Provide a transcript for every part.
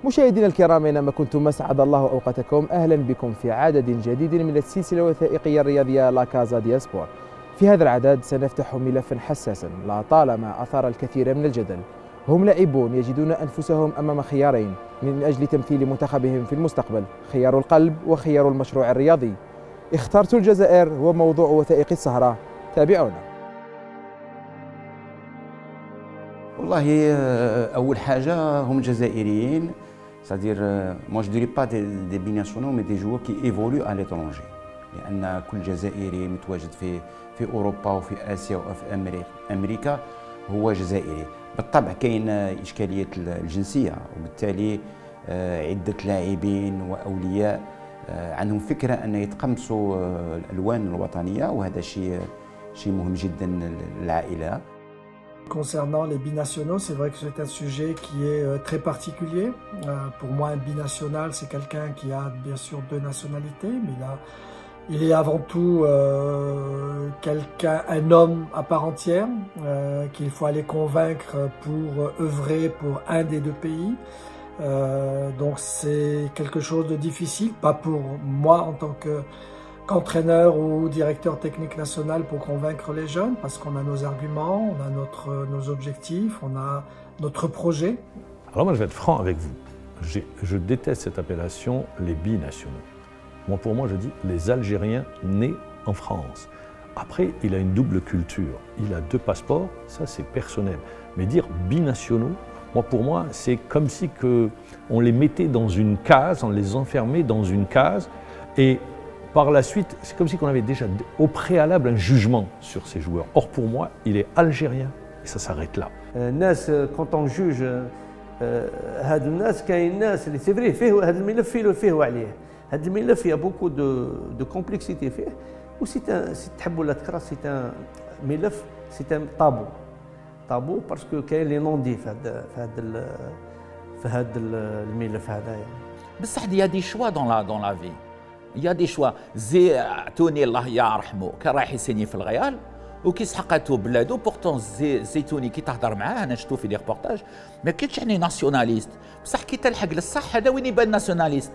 مشاهدينا الكرام أينما كنتم أسعد الله أوقاتكم، أهلا بكم في عدد جديد من السلسلة الوثائقية الرياضية لا كازا دي سبور. في هذا العدد سنفتح ملفا حساسا لطالما أثار الكثير من الجدل. هم لاعبون يجدون أنفسهم أمام خيارين من أجل تمثيل منتخبهم في المستقبل، خيار القلب وخيار المشروع الرياضي. اخترت الجزائر هو موضوع وثائق السهرة، تابعونا. والله أول حاجة هم جزائريين، c'est-à-dire moi je dirais pas des binationaux mais des joueurs qui évoluent à l'étranger، لأن كل جزائري متواجد في أوروبا وفي آسيا وفي أمريكا هو جزائري. بالطبع كاين إشكالية الجنسية، وبالتالي عدة لاعبين وأولياء عندهم فكرة أن يتقمصوا الألوان الوطنية، وهذا شيء مهم جدا للعائلة. Concernant les binationaux, c'est vrai que c'est un sujet qui est très particulier. Pour moi, un binational, c'est quelqu'un qui a bien sûr deux nationalités, mais il est avant tout un homme à part entière, qu'il faut aller convaincre pour œuvrer pour un des deux pays. Donc c'est quelque chose de difficile, pas pour moi en tant qu'entraîneur ou directeur technique national pour convaincre les jeunes, parce qu'on a nos arguments, on a nos objectifs, on a notre projet. Alors moi je vais être franc avec vous, je déteste cette appellation les binationaux. Pour moi je dis les Algériens nés en France. Après il a une double culture, il a deux passeports, ça c'est personnel. Mais dire binationaux, pour moi c'est comme si on les mettait dans une case, on les enfermait dans une case, et par la suite, c'est comme si on avait déjà au préalable un jugement sur ces joueurs. Or pour moi, il est algérien et ça s'arrête là. Quand on juge هاد الناس كاين ناس اللي سي فري فيه هذا الملف فيه وعليه. هذا الملف il y a beaucoup de complexité فيه و سي تحب ولا تكره سي ملف سي طابو باسكو كاين لي نون دي في هذا الملف هذايا. بصح il y a des choix dans la vie. Il y a des choix. زيتوني الله يرحمه كان رايح يسيني في الغيال وكيسحقاتو بلادو، بورتون زيتوني كي تهضر معاه انا شفتو في دي ريبورتاج ما كاينش يعني ناسيوناليست، بصح كي تلحق للصح هذا وين يبان ناسيوناليست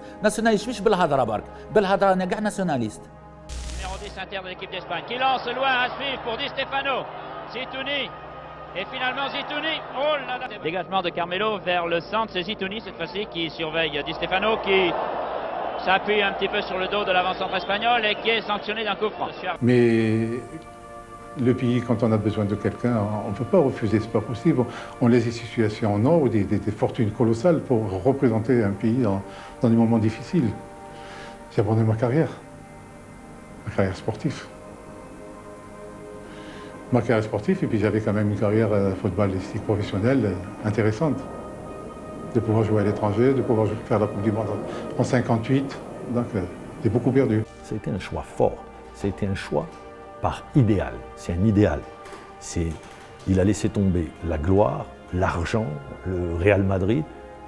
مش بالهضره برك، بالهضره انا كاع ناسيوناليست. Numéro 10 interne de l'équipe d'Espagne qui lance loin à suivre pour Di Stefano. Zitouni. Et finalement Zitouni. Oh là là. Dégagement de Carmelo vers le centre, c'est Zitouni cette fois-ci qui surveille Di Stefano, qui s'appuie un petit peu sur le dos de l'avant-centre espagnol et qui est sanctionné d'un coup franc. Mais le pays, quand on a besoin de quelqu'un, on ne peut pas refuser, c'est pas possible. On laisse des situations en or ou des fortunes colossales pour représenter un pays dans des moments difficiles. J'ai abandonné ma carrière sportive. Ma carrière sportive, et puis j'avais quand même une carrière footballistique professionnelle intéressante. De pouvoir jouer à l'étranger, de pouvoir faire la Coupe du Monde en 58, donc j'ai beaucoup perdu. C'était un choix fort, c'était un choix par idéal, c'est un idéal. Il a laissé tomber la gloire, l'argent, le Real Madrid,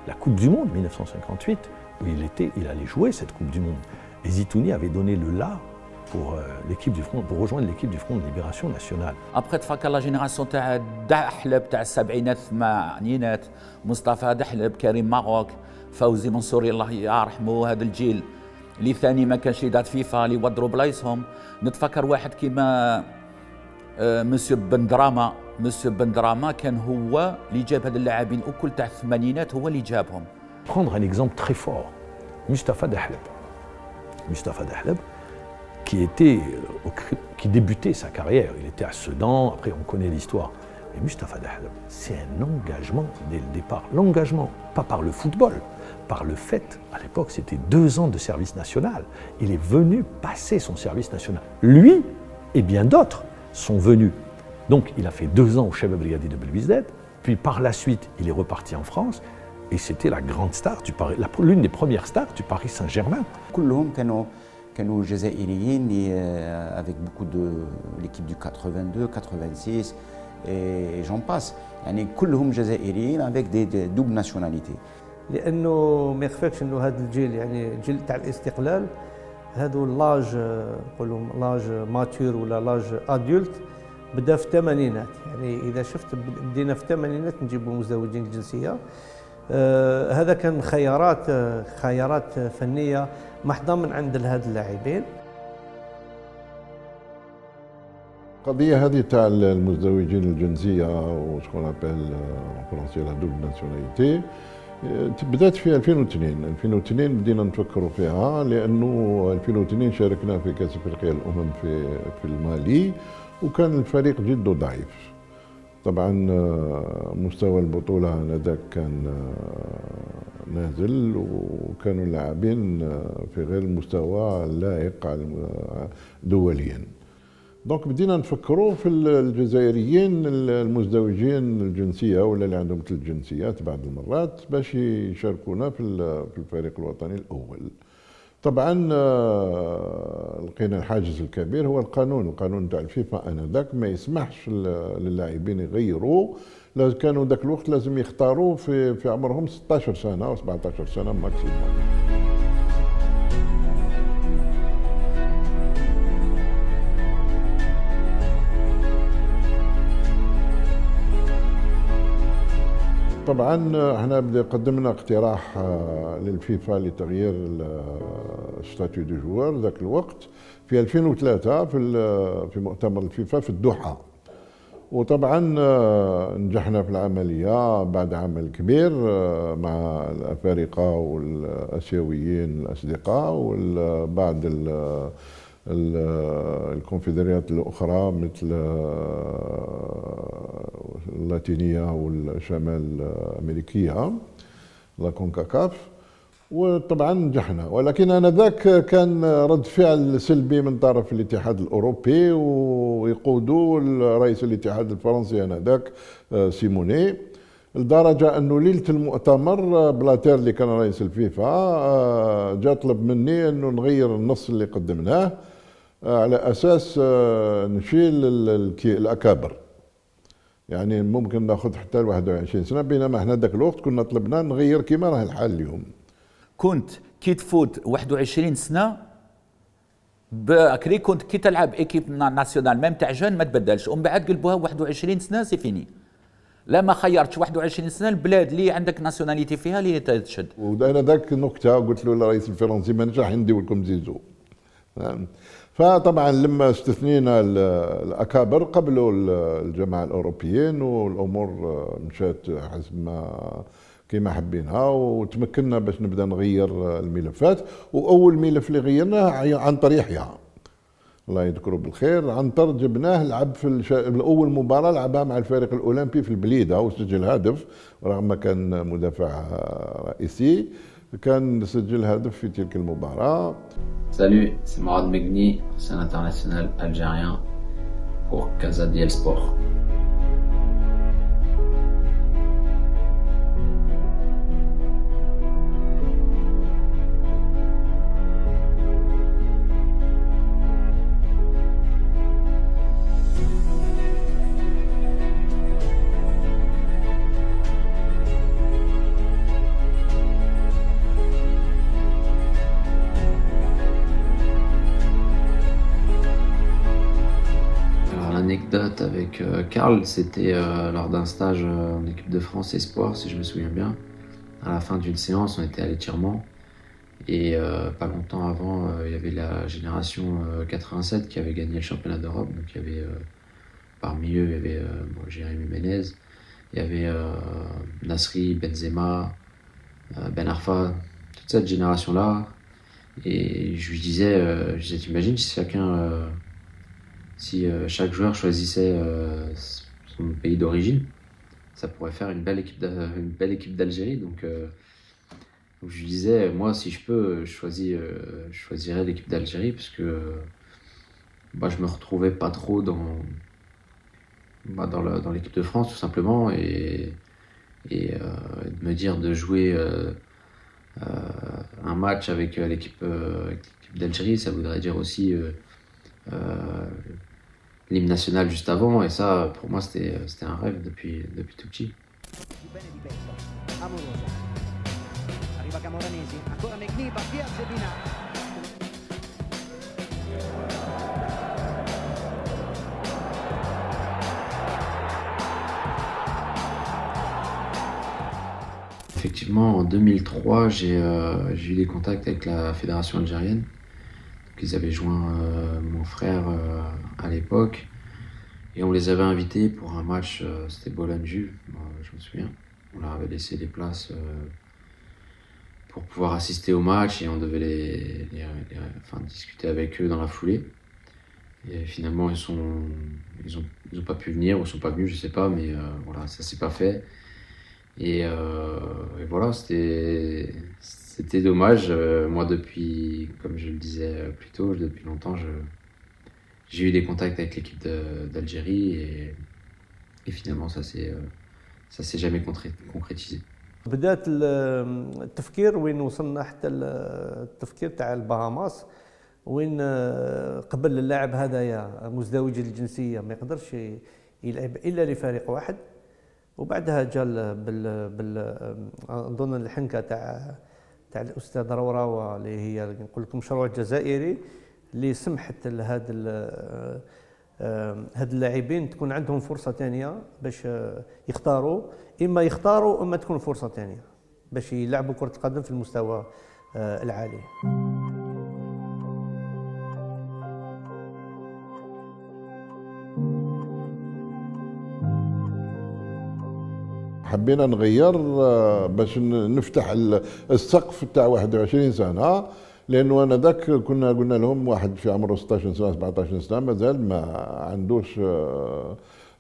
la Coupe du Monde 1958, où il allait jouer cette Coupe du Monde. Et Zitouni avait donné le là pour l'équipe du front, pour rejoindre l'équipe du Front de Libération Nationale. Après تفكر لا جينيراسيون تاع دحلب تاع السبعينات الثمانينات، مصطفى دحلب، كريم ماروك، فوزي منصوري الله يرحمه، هذا الجيل اللي ثاني ما كانش يدات فيفا اللي يوضروا بلايصهم. نتفكر واحد كيما مسيو بن دراما كان هو اللي جاب هاد اللاعبين الكل تاع الثمانينات، هو اللي جابهم. Prendre un exemple très fort, Mustapha Dahleb, qui débutait sa carrière. Il était à Sedan, après on connaît l'histoire. Mais Mustapha Dahleb, c'est un engagement dès le départ. L'engagement, pas par le football, par le fait, à l'époque c'était 2 ans de service national. Il est venu passer son service national. Lui et bien d'autres sont venus. Donc il a fait 2 ans au Chebab Brigadi de Belouizdad, puis par la suite il est reparti en France, et c'était la grande star, l'une des premières stars du Paris Saint-Germain. كانوا جزائريين avec beaucoup de l'équipe du 82, 86 et j'en passe. يعني كلهم جزائريين avec des doubles nationalités. لانه ما يخفاكش انه هذا الجيل يعني الجيل تاع الاستقلال هذو لاج نقولوا لاج ماتور ولا لاج ادولت بدا في الثمانينات. يعني اذا شفت بدينا في الثمانينات نجيبوا مزدوجين الجنسيه هذا كان خيارات فنيه محضه من عند هاد اللاعبين. القضية هذه تاع المزدوجين الجنسية وشكون ابل فرنسي لا دوبل ناسيوناليتي بدات في 2002 بدينا نفكروا فيها، لانه 2002 شاركنا في كاس افريقيا الامم في المالي، وكان الفريق جد ضعيف. طبعا مستوى البطولة آنذاك كان نازل، وكانوا اللاعبين في غير المستوى اللائق دوليا. دونك بدينا نفكروا في الجزائريين المزدوجين الجنسيه ولا اللي عندهم 3 جنسيات بعض المرات باش يشاركونا في الفريق الوطني الاول. طبعا لقينا الحاجز الكبير هو القانون تاع الفيفا انذاك ما يسمحش للاعبين يغيروا، كانوا ذاك الوقت لازم يختاروا في عمرهم 16 سنه او 17 سنه ماكسيموم. طبعا احنا قدمنا اقتراح للفيفا لتغيير الستاتيو دو جوار ذاك الوقت في 2003 في مؤتمر الفيفا في الدوحة، وطبعا نجحنا في العملية بعد عمل كبير مع الأفارقة والآسيويين الأصدقاء وبعض الكونفدراليات الأخرى مثل اللاتينية والشمال الأمريكية لا كونكاكاف، وطبعا نجحنا. ولكن آنذاك كان رد فعل سلبي من طرف الاتحاد الأوروبي ويقودوا رئيس الاتحاد الفرنسي آنذاك سيموني، لدرجة أنه ليلة المؤتمر بلاتير اللي كان رئيس الفيفا جاء طلب مني أنه نغير النص اللي قدمناه على أساس نشيل الأكابر، يعني ممكن ناخذ حتى 21 سنة، بينما احنا ذاك الوقت كنا طلبنا نغير كما راه الحال اليوم. كنت كي تفوت 21 سنة بكري كنت كي تلعب ايكيب ناسيونال ميم تاع جون ما تبدلش، ومن بعد قلبوها 21 سنة سي فيني. لا ما خيرتش 21 سنه البلاد اللي عندك ناسيوناليتي فيها اللي تشد. وانا ذاك النكته قلت له للرئيس الفرنسي مانيش راح ندير لكم زيزو. فطبعا لما استثنينا الاكابر قبلوا الجماعه الاوروبيين والامور مشات حسب ما كما حبينها، وتمكنا باش نبدا نغير الملفات. واول ملف اللي غيرناه عنتر يحيى الله يذكره بالخير، عنتر جبناه لعب في اول مباراه لعبها مع الفريق الاولمبي في البليده وسجل هدف، رغم كان مدافع رئيسي كان سجل هدف في تلك المباراه. Salut, c'est Mourad Megni, c'est un international algérien pour Casa Diel Sport. L'anecdote avec Karl, c'était lors d'un stage en équipe de France Espoir, si je me souviens bien. À la fin d'une séance, on était à l'étirement. Et pas longtemps avant, il y avait la génération 87 qui avait gagné le championnat d'Europe. Donc il y avait, parmi eux, il y avait Jérémy Ménez, il y avait Nasri, Benzema, Ben Arfa, toute cette génération-là. Et je lui disais, t'imagines si chacun... si chaque joueur choisissait son pays d'origine, ça pourrait faire une belle équipe d'Algérie. Donc je lui disais, moi si je peux, je choisirais l'équipe d'Algérie parce que je me retrouvais pas trop dans l'équipe de France tout simplement, et de me dire de jouer un match avec l'équipe d'Algérie, ça voudrait dire aussi l'hymne national juste avant, et ça pour moi c'était un rêve depuis tout petit. Arriva Camoranesi, ancora Megni, va via Zebina. Effectivement, en 2003, j'ai eu des contacts avec la fédération algérienne. Donc, ils avaient joint mon frère à l'époque et on les avait invités pour un match, c'était Bologne-Juve, je me souviens. On leur avait laissé des places pour pouvoir assister au match et on devait discuter avec eux dans la foulée. Et finalement, ils ont pas pu venir ou ils sont pas venus, je sais pas, mais voilà, ça s'est pas fait. Et voilà, c'était dommage. Moi, depuis, comme je le disais plus tôt, depuis longtemps, j'ai eu des contacts avec l'équipe d'Algérie et finalement, ça s'est jamais concrétisé. بدات التفكير وين وصلنا حتى التفكير تاع البهاماس وين قبل اللاعب هذايا مزدوج الجنسيه ما يقدرش يلعب الا لفريق واحد وبعدها جا اظن الحنكه تاع الاستاذ روراوه اللي هي نقول لكم مشروع جزائري اللي سمحت لهذا هاد اللاعبين تكون عندهم فرصه ثانيه باش يختاروا اما تكون فرصه ثانيه باش يلعبوا كره القدم في المستوى العالي. حبينا نغير باش نفتح السقف تاع 21 سنه لانه انا ذاك كنا قلنا لهم واحد في عمره 16 سنه 17 سنه مازال ما عندوش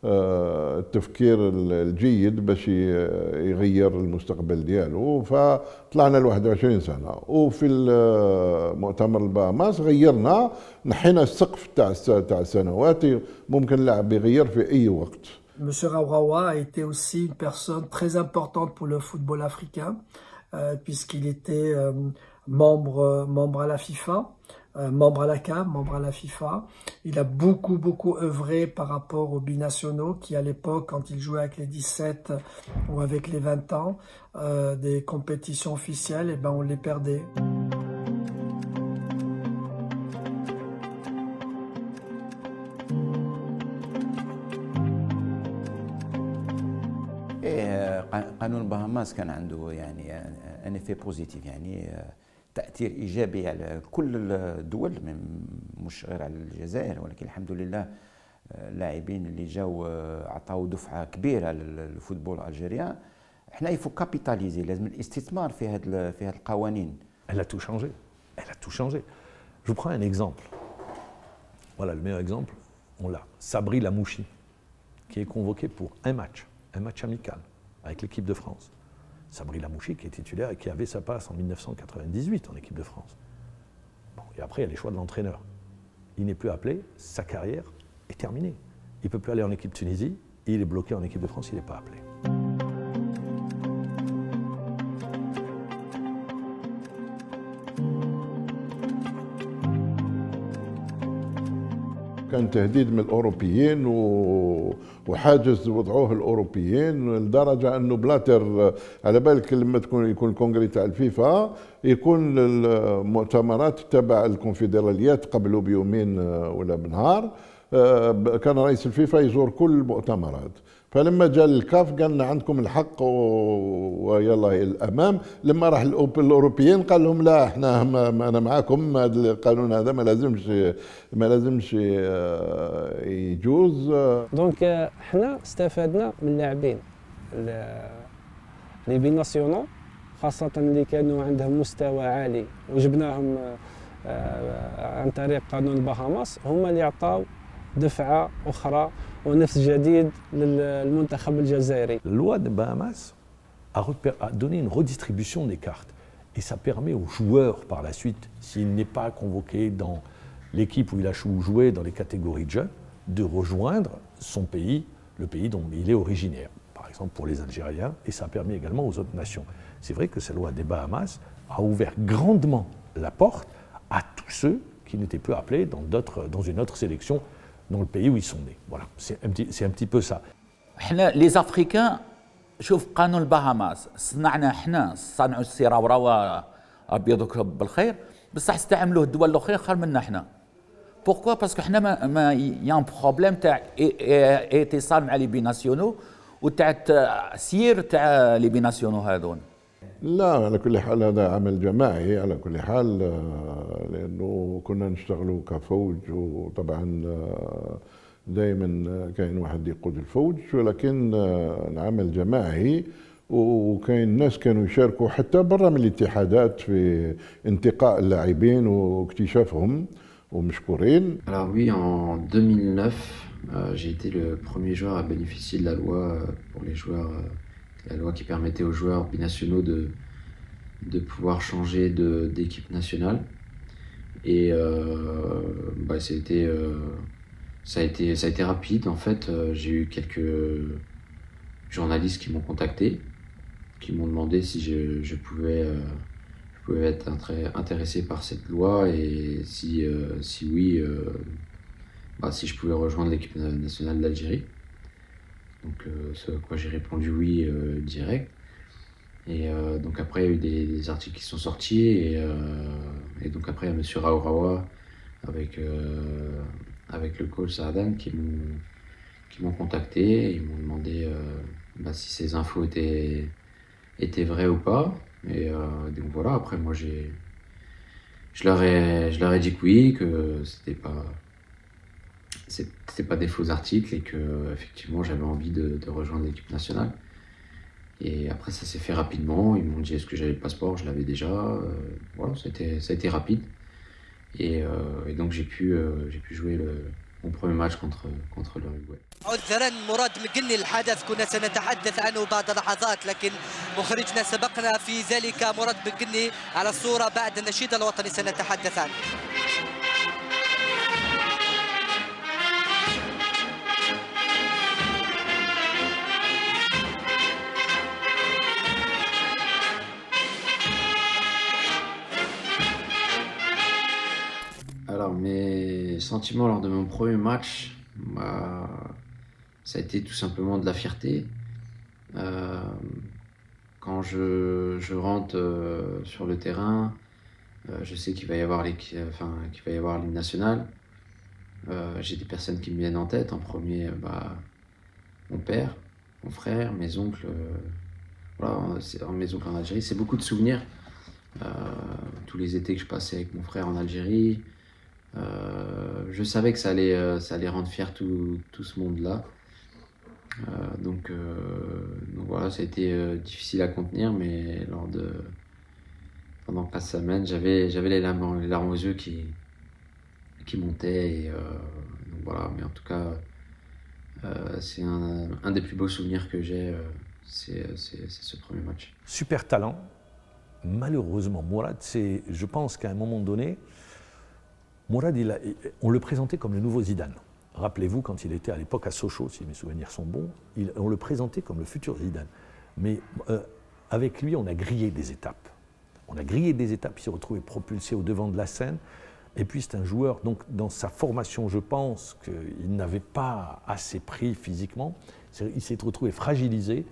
التفكير الجيد باش يغير المستقبل ديالو فطلعنا ل 21 سنه وفي مؤتمر البهاماس غيرنا نحينا السقف تاع السنوات ممكن اللاعب يغير في اي وقت. Monsieur Raouraoua a été aussi une personne très importante pour le football africain, puisqu'il était membre à la FIFA, membre à la CAN, membre à la FIFA. Il a beaucoup œuvré par rapport aux binationaux qui, à l'époque, quand il jouait avec les 17 ou avec les 20 ans, des compétitions officielles, et ben on les perdait. قانون البهاماس كان عنده يعني ان افي بوزيتيف يعني تاثير ايجابي على كل الدول مش غير على الجزائر ولكن الحمد لله اللاعبين اللي جاوا عطاو دفعه كبيره للفوتبول الجيريان. احنا يفو كابيتاليزي لازم الاستثمار في هذه القوانين. Elle a tout changé. Elle a tout changé. Je vous prends un exemple. Voilà le meilleur exemple. On l'a. Sabri Lamouchi qui est convoqué pour un match amical avec l'équipe de France. Sabri Lamouchi qui est titulaire et qui avait sa place en 1998 en équipe de France. Bon, et après, il y a les choix de l'entraîneur. Il n'est plus appelé, sa carrière est terminée. Il ne peut plus aller en équipe Tunisie, il est bloqué en équipe de France, il n'est pas appelé. كان تهديد من الاوروبيين وحاجز وضعوه الاوروبيين لدرجه انه بلاتر على بالك لما يكون الكونغري تاع الفيفا يكون المؤتمرات تبع الكونفدراليات قبله بيومين ولا بنهار كان رئيس الفيفا يزور كل المؤتمرات فلما جاء الكاف قال لنا عندكم الحق ويلا الامام لما راح الاوروبيين قال لهم لا احنا انا معاكم القانون هذا ما لازمش يجوز. دونك احنا استفدنا من اللاعبين لي بيناسيونال خاصه اللي كانوا عندهم مستوى عالي وجبناهم عن طريق قانون البهاماس هما اللي عطاو دفعه اخرى ونفس جديد للمنتخب الجزائري. La loi de Bahamas a donné une redistribution des cartes et ça permet aux joueurs par la suite, s'il n'est pas convoqué dans l'équipe où il a joué dans les catégories de jeunes, de rejoindre son pays, le pays dont il est originaire. Par exemple pour les Algériens et ça permet également aux autres nations. C'est vrai que cette loi des Bahamas a ouvert grandement la porte à tous ceux qui n'étaient plus appelés dans une autre sélection dans le pays où ils sont nés. Voilà, c'est un petit peu ça. احنا لي زافريكان شوف قانون البهاماس صنعنا احنا صنعوا السي راوراوا ابيض بالخير بصح استعملوه الدول الاخرى خير منا احنا. بوركوا باسكو احنا ما يان بروبليم تاع اتصال مع لي بيناسيونو وتاع التسيير تاع لي بيناسيونو هذون. لا على كل حال هذا عمل جماعي على كل حال لأنه كنا نشتغلوا كفوج وطبعا دائما كاين واحد يقود الفوج ولكن العمل جماعي وكاين ناس كانوا يشاركوا حتى برا من الاتحادات في انتقاء اللاعبين واكتشافهم ومشكورين. Alors oui, en 2009, j'ai été le premier joueur à bénéficier de la loi pour les joueurs, la loi qui permettait aux joueurs binationaux de pouvoir changer d'équipe nationale. Et bah, ça a été rapide. En fait, j'ai eu quelques journalistes qui m'ont contacté, qui m'ont demandé si je pouvais être intéressé par cette loi et si oui, bah, si je pouvais rejoindre l'équipe nationale d'Algérie. Donc ce à quoi j'ai répondu oui direct. Et donc après il y a eu des articles qui sont sortis et donc après il y a monsieur Raourawa avec le coach Saadan qui m'ont contacté et ils m'ont demandé bah, si ces infos étaient vraies ou pas. Et donc voilà, après moi je leur ai dit que oui, que c'était pas des faux articles et que effectivement j'avais envie de rejoindre l'équipe nationale. Et après ça s'est fait rapidement, ils m'ont dit est-ce que j'avais le passeport, je l'avais déjà, voilà, ça a été rapide. Et donc j'ai pu jouer mon premier match contre l'Uruguay. عذرا مراد مقني الحدث كنا سنتحدث عنه بعد لحظات لكن مخرجنا سبقنا في ذلك مراد مقني على الصورة بعد النشيد الوطني سنتحدث عنه. Alors mes sentiments lors de mon premier match, ça a été tout simplement de la fierté. Quand je rentre sur le terrain, je sais qu'il va y avoir l'hymne national. J'ai des personnes qui me viennent en tête. En premier, mon père, mon frère, mes oncles. Voilà, mes oncles en Algérie. C'est beaucoup de souvenirs. Tous les étés que je passais avec mon frère en Algérie. Je savais que ça allait rendre fier tout ce monde-là. Donc voilà, ça a été difficile à contenir, mais pendant 4 semaines, j'avais les larmes aux yeux qui montaient. Et donc voilà, mais en tout cas, c'est un des plus beaux souvenirs que j'ai, c'est ce premier match. Super talent. Malheureusement, Mourad, je pense qu'à un moment donné, Mourad, on le présentait comme le nouveau Zidane. Rappelez-vous, quand il était à l'époque à Sochaux, si mes souvenirs sont bons, on le présentait comme le futur Zidane. Mais avec lui, on a grillé des étapes. Il s'est retrouvé propulsé au devant de la scène. Et puis c'est un joueur, donc dans sa formation, je pense qu'il n'avait pas assez pris physiquement. Il s'est retrouvé fragilisé.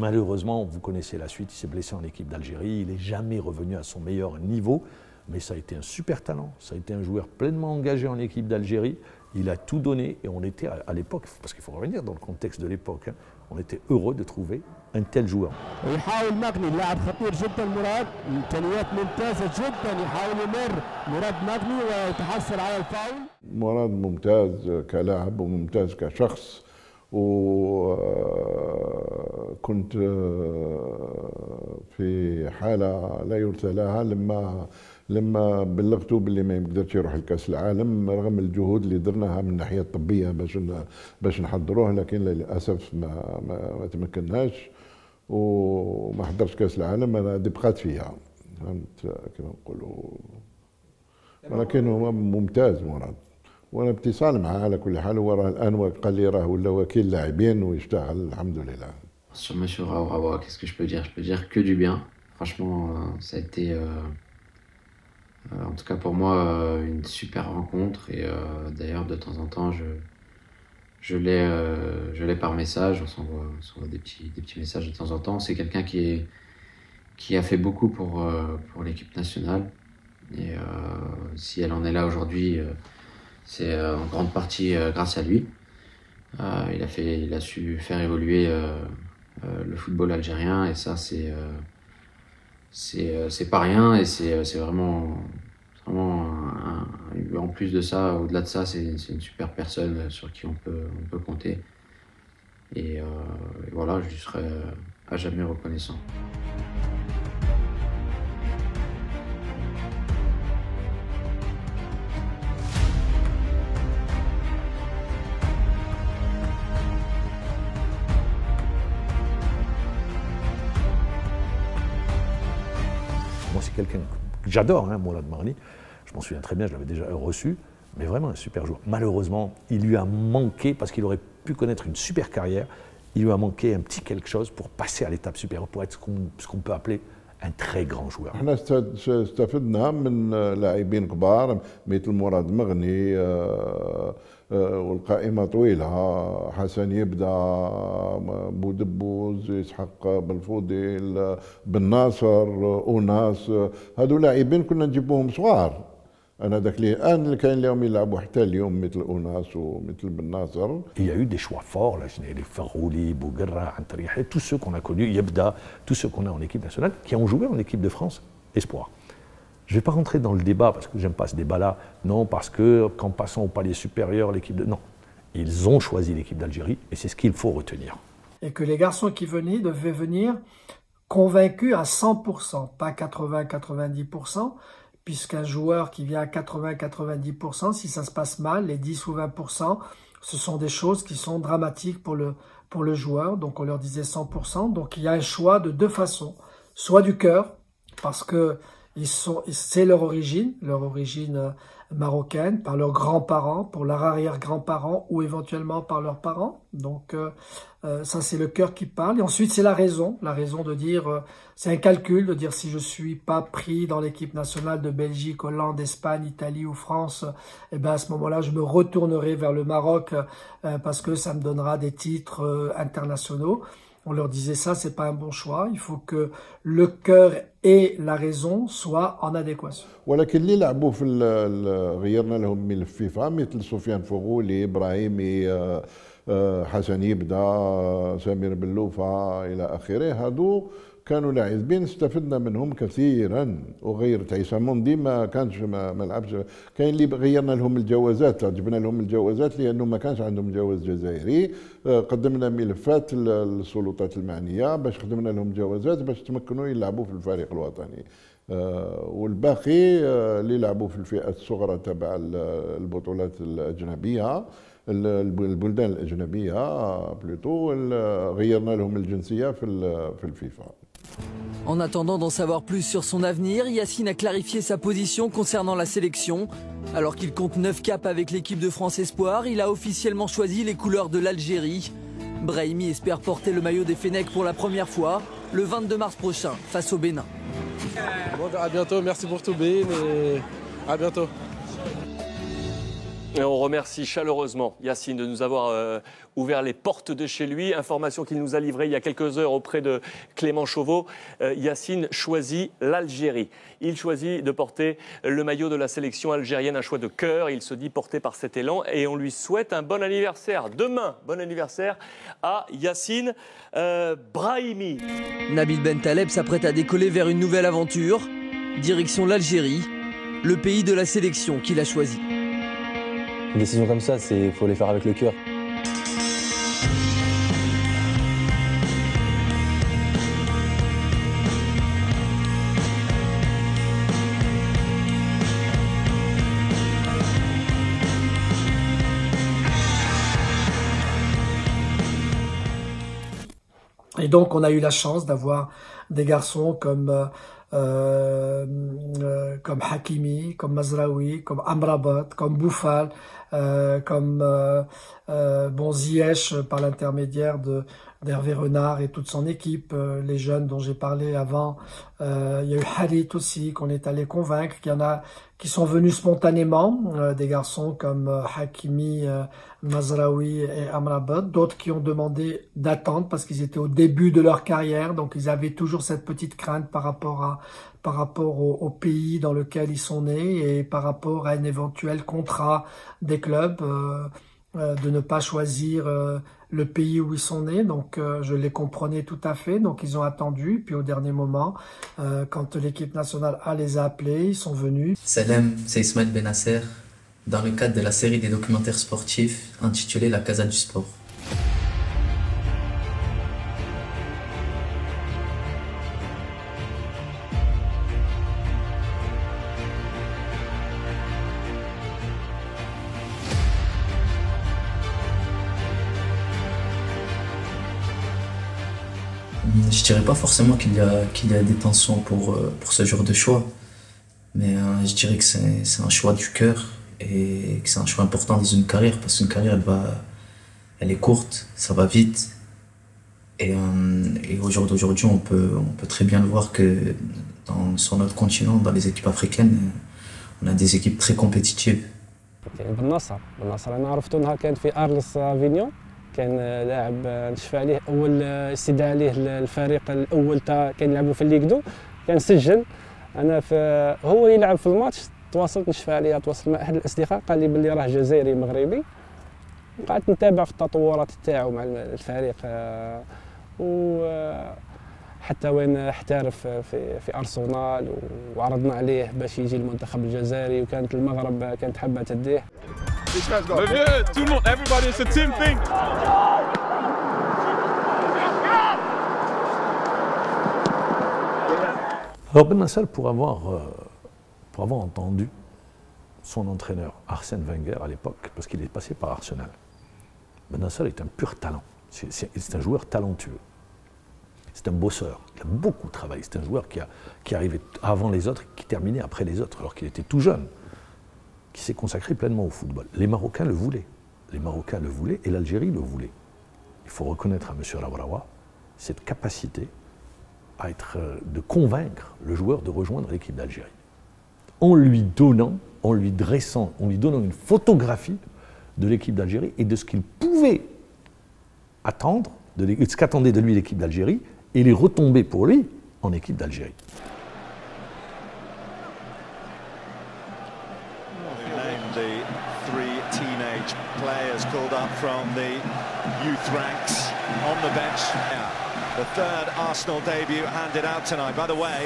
Malheureusement, vous connaissez la suite, il s'est blessé en équipe d'Algérie. Il n'est jamais revenu à son meilleur niveau. Mais ça a été un super talent. Ça a été un joueur pleinement engagé en équipe d'Algérie. Il a tout donné et on était à l'époque, parce qu'il faut revenir dans le contexte de l'époque, on était heureux de trouver un tel joueur. يحاول مغني اللاعب خطير جدا مراد، امكانيات ممتازه جدا، يحاول يمر مراد مغني ويتحصل على الفاول. مراد ممتاز كلاعب وممتاز كشخص وكنت في حاله لا يرثى لها لما بلغته باللي ما يقدرش يروح لكاس العالم رغم الجهود اللي درناها من الناحيه الطبيه باش نحضروه، لكن للاسف ما تمكناش وما حضرش كاس العالم. انا بقات فيها، فهمت كما نقولوا، ولكن هو ممتاز مراد وانا باتصال معاه على كل حال. هو راه الان قال لي راه ولا وكيل لاعبين ويشتغل الحمد لله. Sur monsieur Raourawa, qu'est-ce que je peux dire? Je peux dire que du bien. Franchement, ça a été en tout cas pour moi une super rencontre et d'ailleurs de temps en temps je l'ai par message, on s'envoie des petits messages de temps en temps. C'est quelqu'un qui a fait beaucoup pour l'équipe nationale et si elle en est là aujourd'hui, c'est en grande partie grâce à lui. Il a su faire évoluer le football algérien et ça c'est c'est pas rien et c'est vraiment en plus de ça, au-delà de ça, c'est une super personne sur qui on peut compter. Et voilà, je lui serai à jamais reconnaissant. Moi, c'est quelqu'un que j'adore, hein, Mourad Marni. Je m'en souviens très bien, je l'avais déjà reçu, mais vraiment un super joueur. Malheureusement, il lui a manqué, parce qu'il aurait pu connaître une super carrière, il lui a manqué un petit quelque chose pour passer à l'étape supérieure, pour être ce qu'on peut appeler un très grand joueur. احنا استفدنا من لاعبين كبار مثل مراد مغني والقائمه طويله حسن يبدا بودبوز اسحاق بالفوديل بن ناصر اوناس هذو لاعبين كنا نجيبوهم صغار انا ذاك اللي كاين اليوم يلعبوا حتى اليوم مثل اوناس ومثل بن ناصر. Il y a eu des choix forts, là, les Farouli, Bouguerra, Antarihe, tous ceux qu'on a connus, Yebda, tous ceux qu'on a en équipe nationale, qui ont joué en équipe de France espoir. Je ne vais pas rentrer dans le débat, parce que j'aime pas ce débat-là, non, parce que qu'en passant au palier supérieur, l'équipe de... Non, ils ont choisi l'équipe d'Algérie, et c'est ce qu'il faut retenir. Et que les garçons qui venaient devaient venir convaincus à 100%, pas 80-90%, puisqu'un joueur qui vient à 80-90%, si ça se passe mal, les 10 ou 20%, ce sont des choses qui sont dramatiques pour le joueur. Donc on leur disait 100%. Donc il y a un choix de deux façons. Soit du cœur, parce que c'est leur origine marocaine, par leurs grands-parents, pour leurs arrière-grands-parents ou éventuellement par leurs parents. Donc ça c'est le cœur qui parle. Et ensuite c'est la raison de dire, c'est un calcul, de dire si je suis pas pris dans l'équipe nationale de Belgique, Hollande, Espagne, Italie ou France, et ben à ce moment-là je me retournerai vers le Maroc parce que ça me donnera des titres internationaux. On leur disait ça, c'est pas un bon choix. Il faut que le cœur et la raison soient en adéquation. ولكن اللي لعبوا في غيرنا لهم ملف فيفا مثل سفيان فغولي ابراهيمي حسن يبدا سمير بلوفه الى اخره هادو كانوا لاعبين استفدنا منهم كثيرا وغيرت عيسى موندي ما كانش ما لعبش كاين اللي غيرنا لهم الجوازات جبنا لهم الجوازات لانه ما كانش عندهم جواز جزائري قدمنا ملفات للسلطات المعنيه باش خدمنا لهم جوازات باش تمكنوا يلعبوا في الفريق الوطني والباقي اللي لعبوا في الفئات الصغرى تبع البطولات الاجنبيه البلدان الاجنبيه بلوتو غيرنا لهم الجنسيه في الفيفا. En attendant d'en savoir plus sur son avenir, Yacine a clarifié sa position concernant la sélection. Alors qu'il compte 9 caps avec l'équipe de France Espoir, il a officiellement choisi les couleurs de l'Algérie. Brahimi espère porter le maillot des Fennecs pour la première fois, le 22 mars prochain, face au Bénin. Bon, à bientôt, merci pour tout Ben et à bientôt. Et on remercie chaleureusement Yacine de nous avoir ouvert les portes de chez lui. Information qu'il nous a livrée il y a quelques heures auprès de Clément Chauveau. Yacine choisit l'Algérie. Il choisit de porter le maillot de la sélection algérienne, un choix de cœur. Il se dit porté par cet élan et on lui souhaite un bon anniversaire. Demain, bon anniversaire à Yacine Brahimi. Nabil Bentaleb s'apprête à décoller vers une nouvelle aventure. Direction l'Algérie, le pays de la sélection qu'il a choisi. Une décision comme ça, il faut les faire avec le cœur. Et donc on a eu la chance d'avoir des garçons comme Hakimi, comme Mazraoui, comme Amrabat, comme Boufal, comme Ziyech par l'intermédiaire d'Hervé Renard et toute son équipe, les jeunes dont j'ai parlé avant. Il y a eu Harit aussi qu'on est allé convaincre, qu'il y en a qui sont venus spontanément, des garçons comme Hakimi, Mazraoui et Amrabat, d'autres qui ont demandé d'attendre parce qu'ils étaient au début de leur carrière, donc ils avaient toujours cette petite crainte par rapport au pays dans lequel ils sont nés et par rapport à un éventuel contrat des clubs, de ne pas choisir le pays où ils sont nés, donc je les comprenais tout à fait. Donc ils ont attendu, puis au dernier moment, quand l'équipe nationale les a appelés, ils sont venus. Salem, c'est Ismaël Benasser, dans le cadre de la série des documentaires sportifs intitulée La Casa du Sport. Je dirais pas forcément qu'il y a des tensions pour ce genre de choix, mais je dirais que c'est un choix du cœur et que c'est un choix important dans une carrière, parce qu'une carrière elle est courte, ça va vite, et au jour d'aujourd'hui on peut très bien le voir que sur notre continent, dans les équipes africaines, on a des équipes très compétitives. بالنصر انا عرفتو نهار كان في ارلس افينيون، كان لاعب نشفى عليه اول استدعاء ليه الفريق الاول تاع كان يلعبوا في الليغ دو، كان سجل انا هو يلعب في الماتش، تواصلت نشفى عليه، تواصل مع احد الاصدقاء قال لي بلي راه جزائري مغربي، وقعدت نتابع في التطورات تاعو مع الفريق حتى وين احترف في ارسنال، وعرضنا عليه باش يجي المنتخب الجزائري، وكانت المغرب كانت حابه تديه. Tout le monde, everybody, it's a team thing. Alors Ben Nasser, pour avoir entendu son entraîneur Arsène Wenger à l'époque, parce qu'il est passé par Arsenal, Ben Nasser est un pur talent, c'est un joueur talentueux. C'est un bosseur, il a beaucoup travaillé, c'est un joueur qui arrivait avant les autres, qui terminait après les autres, alors qu'il était tout jeune, qui s'est consacré pleinement au football. Les Marocains le voulaient, et l'Algérie le voulait. Il faut reconnaître à M. Labraoua cette capacité de convaincre le joueur de rejoindre l'équipe d'Algérie. En lui donnant une photographie de l'équipe d'Algérie et de ce qu'il pouvait attendre, de ce qu'attendait de lui l'équipe d'Algérie, et les retombées pour lui en équipe d'Algérie. The three teenage players called up from the youth ranks on the bench. The third Arsenal debut handed out tonight. By the way,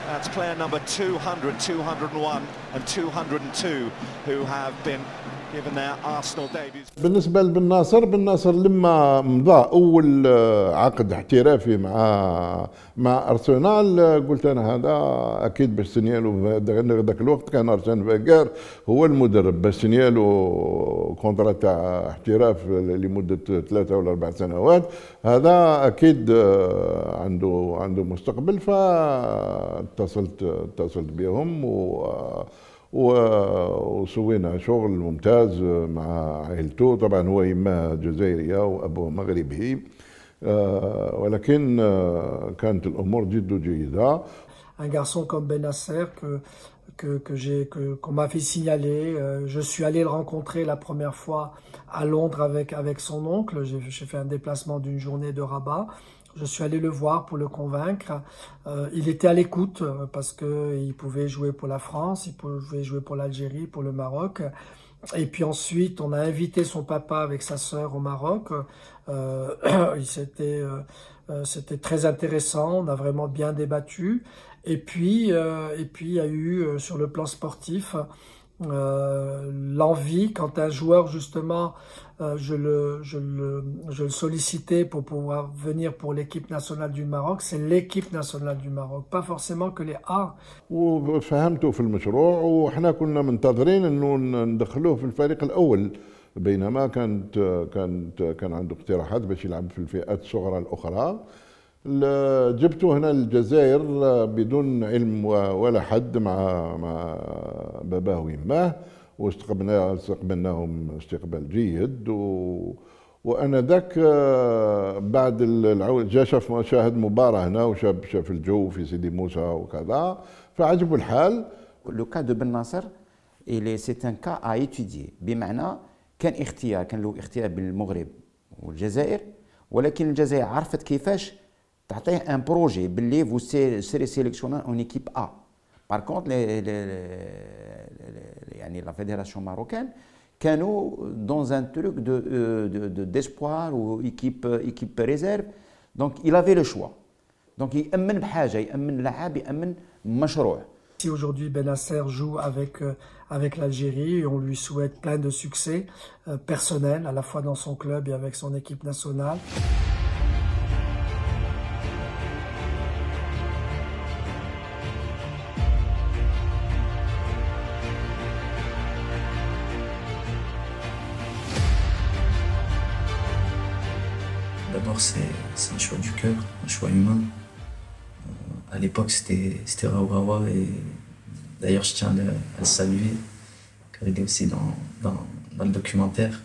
that's player number 200, 201 and 202 who have been given their Arsenal debuts. بالنسبة لبن ناصر لما مضى أول عقد احترافي مع أرسنال، قلت أنا هذا أكيد باش سنيالو ذاك الوقت كان أرسن فينغر هو المدرب، باش سنيالو كونترات تاع احتراف لمدة 3 ولا 4 سنوات، هذا أكيد عنده مستقبل. فاتصلت بهم وسوينا شغل ممتاز مع عائلته. طبعا هو يماه جزائرية وأبوه مغربي، ولكن كانت الأمور جد جيدة. Un garçon comme Ben Nasser qu'on m'a fait signaler, je suis allé le rencontrer la première fois à Londres avec son oncle. J'ai fait un déplacement d'une journée de Rabat. Je suis allé le voir pour le convaincre. Il était à l'écoute parce qu'il pouvait jouer pour la France, il pouvait jouer pour l'Algérie, pour le Maroc. Et puis ensuite, on a invité son papa avec sa sœur au Maroc. C'était très intéressant, on a vraiment bien débattu. Et puis il y a eu sur le plan sportif l'envie, quand un joueur justement je le sollicitais pour pouvoir venir pour l'équipe nationale du Maroc, c'est l'équipe nationale du Maroc, pas forcément que les A. وفهمته في المشروع، وإحنا كنا منتظرين إنه ندخلوه في الفريق الأول، بينما كان عنده اقتراحات باش يلعب في الفئات الصغرى الأخرى. جبته هنا للجزائر بدون علم ولا حد مع باباه ويماه، واستقبلناهم استقبال جيد. وانا ذاك بعد العودة جا شاهد مباراة هنا وشاف الجو في سيدي موسى وكذا، فعجبه الحال. لو كا دو بن ناصر c'est un cas à étudier، بمعنى كان له اختيار بين المغرب والجزائر، ولكن الجزائر عرفت كيفاش تعطيه ان بروجي باللي vous serez sélectionné en équipe A. Par contre, يعني la fédération marocaine كانوا dans un truc d'espoir ou équipe réserve. Donc il avait le choix. Donc يأمن بحاجة، يأمن لاعب، يأمن مشروع. Si aujourd'hui Bennacer joue avec l'Algérie, on lui souhaite plein de succès personnels, à la fois dans son club et avec son équipe nationale. D'abord, c'est un choix du cœur, un choix humain. À l'époque, c'était Raourawa et d'ailleurs, je tiens à le saluer, car il est aussi dans le documentaire.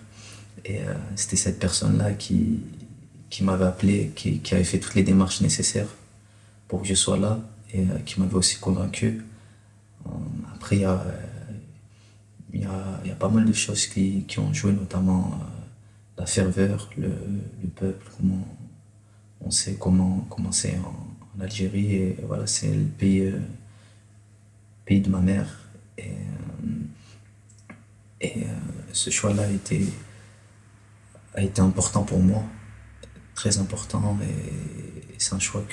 Et c'était cette personne-là qui m'avait appelé, qui avait fait toutes les démarches nécessaires pour que je sois là et qui m'avait aussi convaincu. Après, il y a pas mal de choses qui ont joué, notamment la ferveur, le peuple, comment on sait comment c'est en Algérie, et voilà, c'est le pays de ma mère, et ce choix-là a été important pour moi, très important, et c'est un choix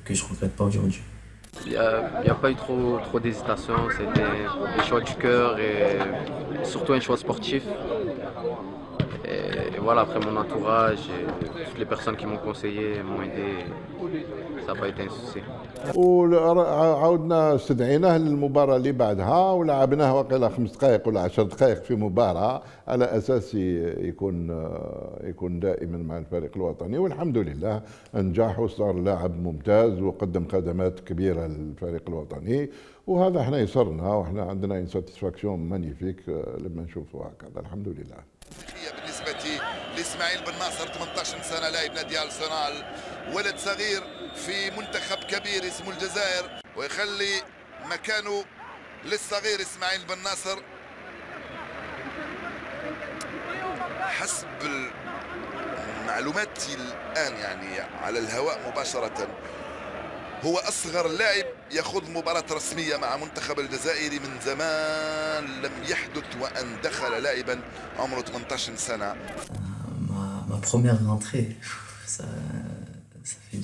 que je regrette pas aujourd'hui. Il n'y a pas eu trop d'hésitation, c'était des choix du cœur et surtout un choix sportif. Et voilà, après mon entourage et toutes les personnes qui m'ont conseillé, m'ont aidé, ça n'a pas été un souci. وعاودنا استدعيناه للمباراة اللي بعدها ولعبناه وقيلا 5 دقائق ولا 10 دقائق في مباراة على أساس يكون دائما مع الفريق الوطني، والحمد لله أنجح وصار لاعب ممتاز وقدم خدمات كبيرة للفريق الوطني، وهذا احنا يسرنا واحنا عندنا ان ساتيسفاكسيون مانيفيك لما نشوفوا هكذا الحمد لله. بالنسبة لإسماعيل بن ناصر 18 سنة لاعب نادي أرسنال، ولد صغير في منتخب كبير اسمه الجزائر، ويخلي مكانه للصغير إسماعيل بن ناصر. حسب معلوماتي الآن يعني على الهواء مباشرة، هو أصغر لاعب يخوض مباراة رسمية مع منتخب الجزائري من زمان لم يحدث وأن دخل لاعبا عمره 18 سنة. Ma première rentrée, ça fait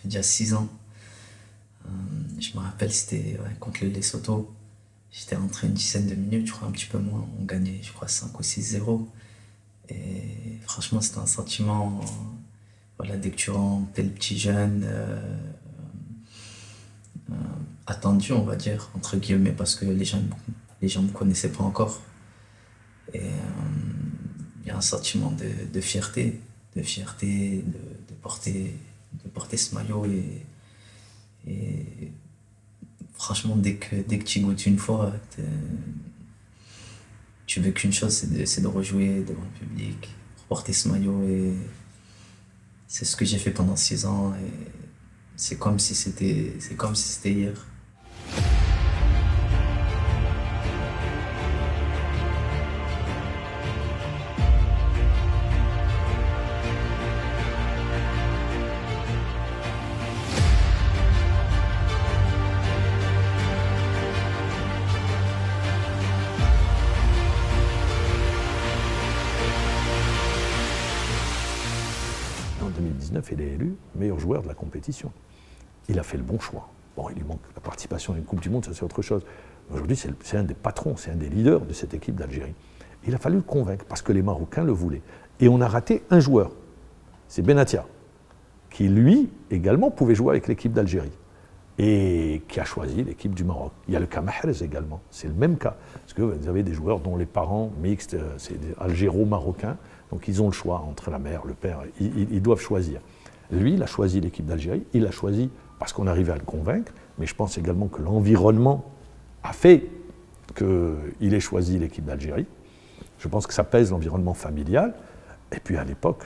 déjà 6 ans. Je me rappelle, c'était contre le Lesotho. J'étais rentré une dizaine de minutes, je crois un petit peu moins. On gagnait, je crois, 5 ou 6-0. Et franchement, c'était un sentiment, voilà, dès que tu rentres, t'es le petit jeune, attendu, on va dire, entre guillemets, parce que les gens me connaissaient pas encore. Et il y a un sentiment de fierté, de porter ce maillot, et franchement, dès que tu goûtes une fois, tu veux qu'une chose, c'est de rejouer devant le public, porter ce maillot, et c'est ce que j'ai fait pendant 6 ans, et c'est comme si c'était hier. En 2019, il est élu meilleur joueur de la compétition. Il a fait le bon choix. Bon, il lui manque la participation à une Coupe du Monde, ça c'est autre chose. Aujourd'hui, c'est un des patrons, c'est un des leaders de cette équipe d'Algérie. Il a fallu le convaincre parce que les Marocains le voulaient. Et on a raté un joueur, c'est Benatia, qui lui également pouvait jouer avec l'équipe d'Algérie et qui a choisi l'équipe du Maroc. Il y a le cas Mahrez également, c'est le même cas. Parce que vous avez des joueurs dont les parents mixtes, c'est des algéro-marocains, donc ils ont le choix entre la mère, le père, ils doivent choisir. Lui, il a choisi l'équipe d'Algérie, il a choisi parce qu'on arrivait à le convaincre, mais je pense également que l'environnement a fait qu'il ait choisi l'équipe d'Algérie. Je pense que ça pèse l'environnement familial. Et puis à l'époque,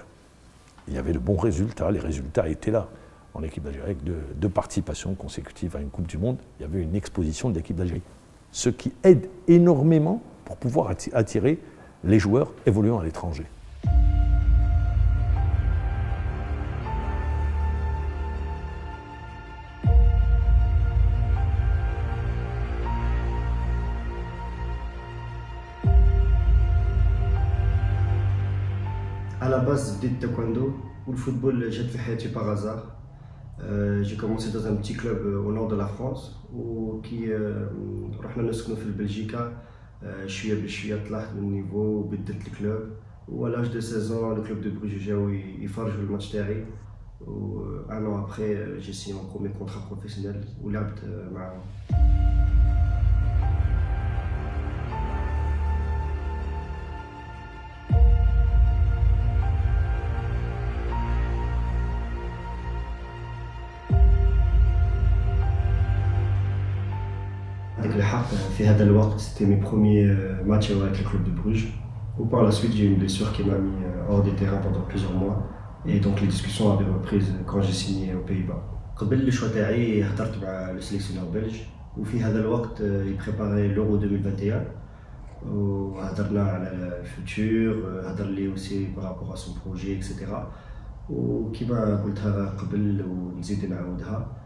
il y avait de bons résultats, les résultats étaient là. En équipe d'Algérie, avec deux participations consécutives à une Coupe du Monde, il y avait une exposition de l'équipe d'Algérie. Ce qui aide énormément pour pouvoir attirer les joueurs évoluant à l'étranger. base بديت taekwondo والفوتبول جات في حياتي par hasard. J'ai commencé dans un petit club au nord de la France وكي رحنا نسكنوا في بلجيكا شويه بشويه طلعت من النيفو وبدلت الكلوب وعلى لاج دو 16 ans le club de Bruges جاو يفرجوا الماتش تاعي وان an après j'ai signé mon premier contrat professionnel ولعبت معاهم. في هذا الوقت c'était mes premiers matchs avec le club de Bruges ou par la suite j'ai eu une blessure qui m'a mis hors des terrains pendant plusieurs mois et donc les discussions avaient repris quand j'ai signé aux Pays-Bas. قبل الشوا تاعي هضرت مع السيليكسيونور بلج وفي هذا الوقت يبريباري لورو 2021 وهضرنا على الفوتور هضر لي اوسي بارابور ا سون بروجي اكسيتيرا وكيما قلتها قبل ونزيد نعاودها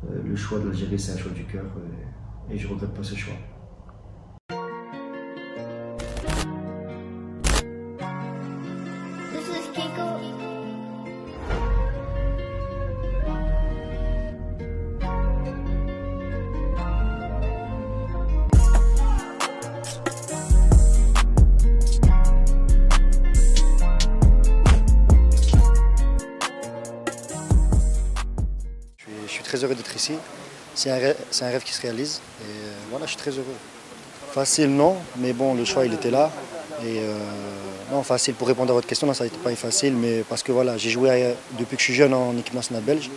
لو شوا ديال الجيري سي ان شوا دو كور et je regrette pas ce choix. Je suis très heureux d'être ici. C'est un rêve qui se réalise et voilà, je suis très heureux. Facile non, mais bon, le choix il était là. Et non, facile pour répondre à votre question, non, ça n'était pas facile, mais parce que voilà, j'ai joué depuis que je suis jeune en équipe nationale belge.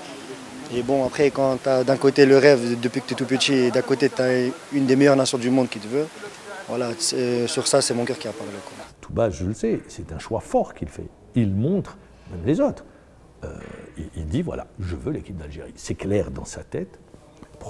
Et bon, après, quand tu as d'un côté le rêve depuis que tu es tout petit et d'un côté tu as une des meilleures nations du monde qui te veut, voilà, sur ça, c'est mon cœur qui a parlé. Touba, je le sais, c'est un choix fort qu'il fait. Il montre, même les autres, il dit voilà, je veux l'équipe d'Algérie. C'est clair dans sa tête.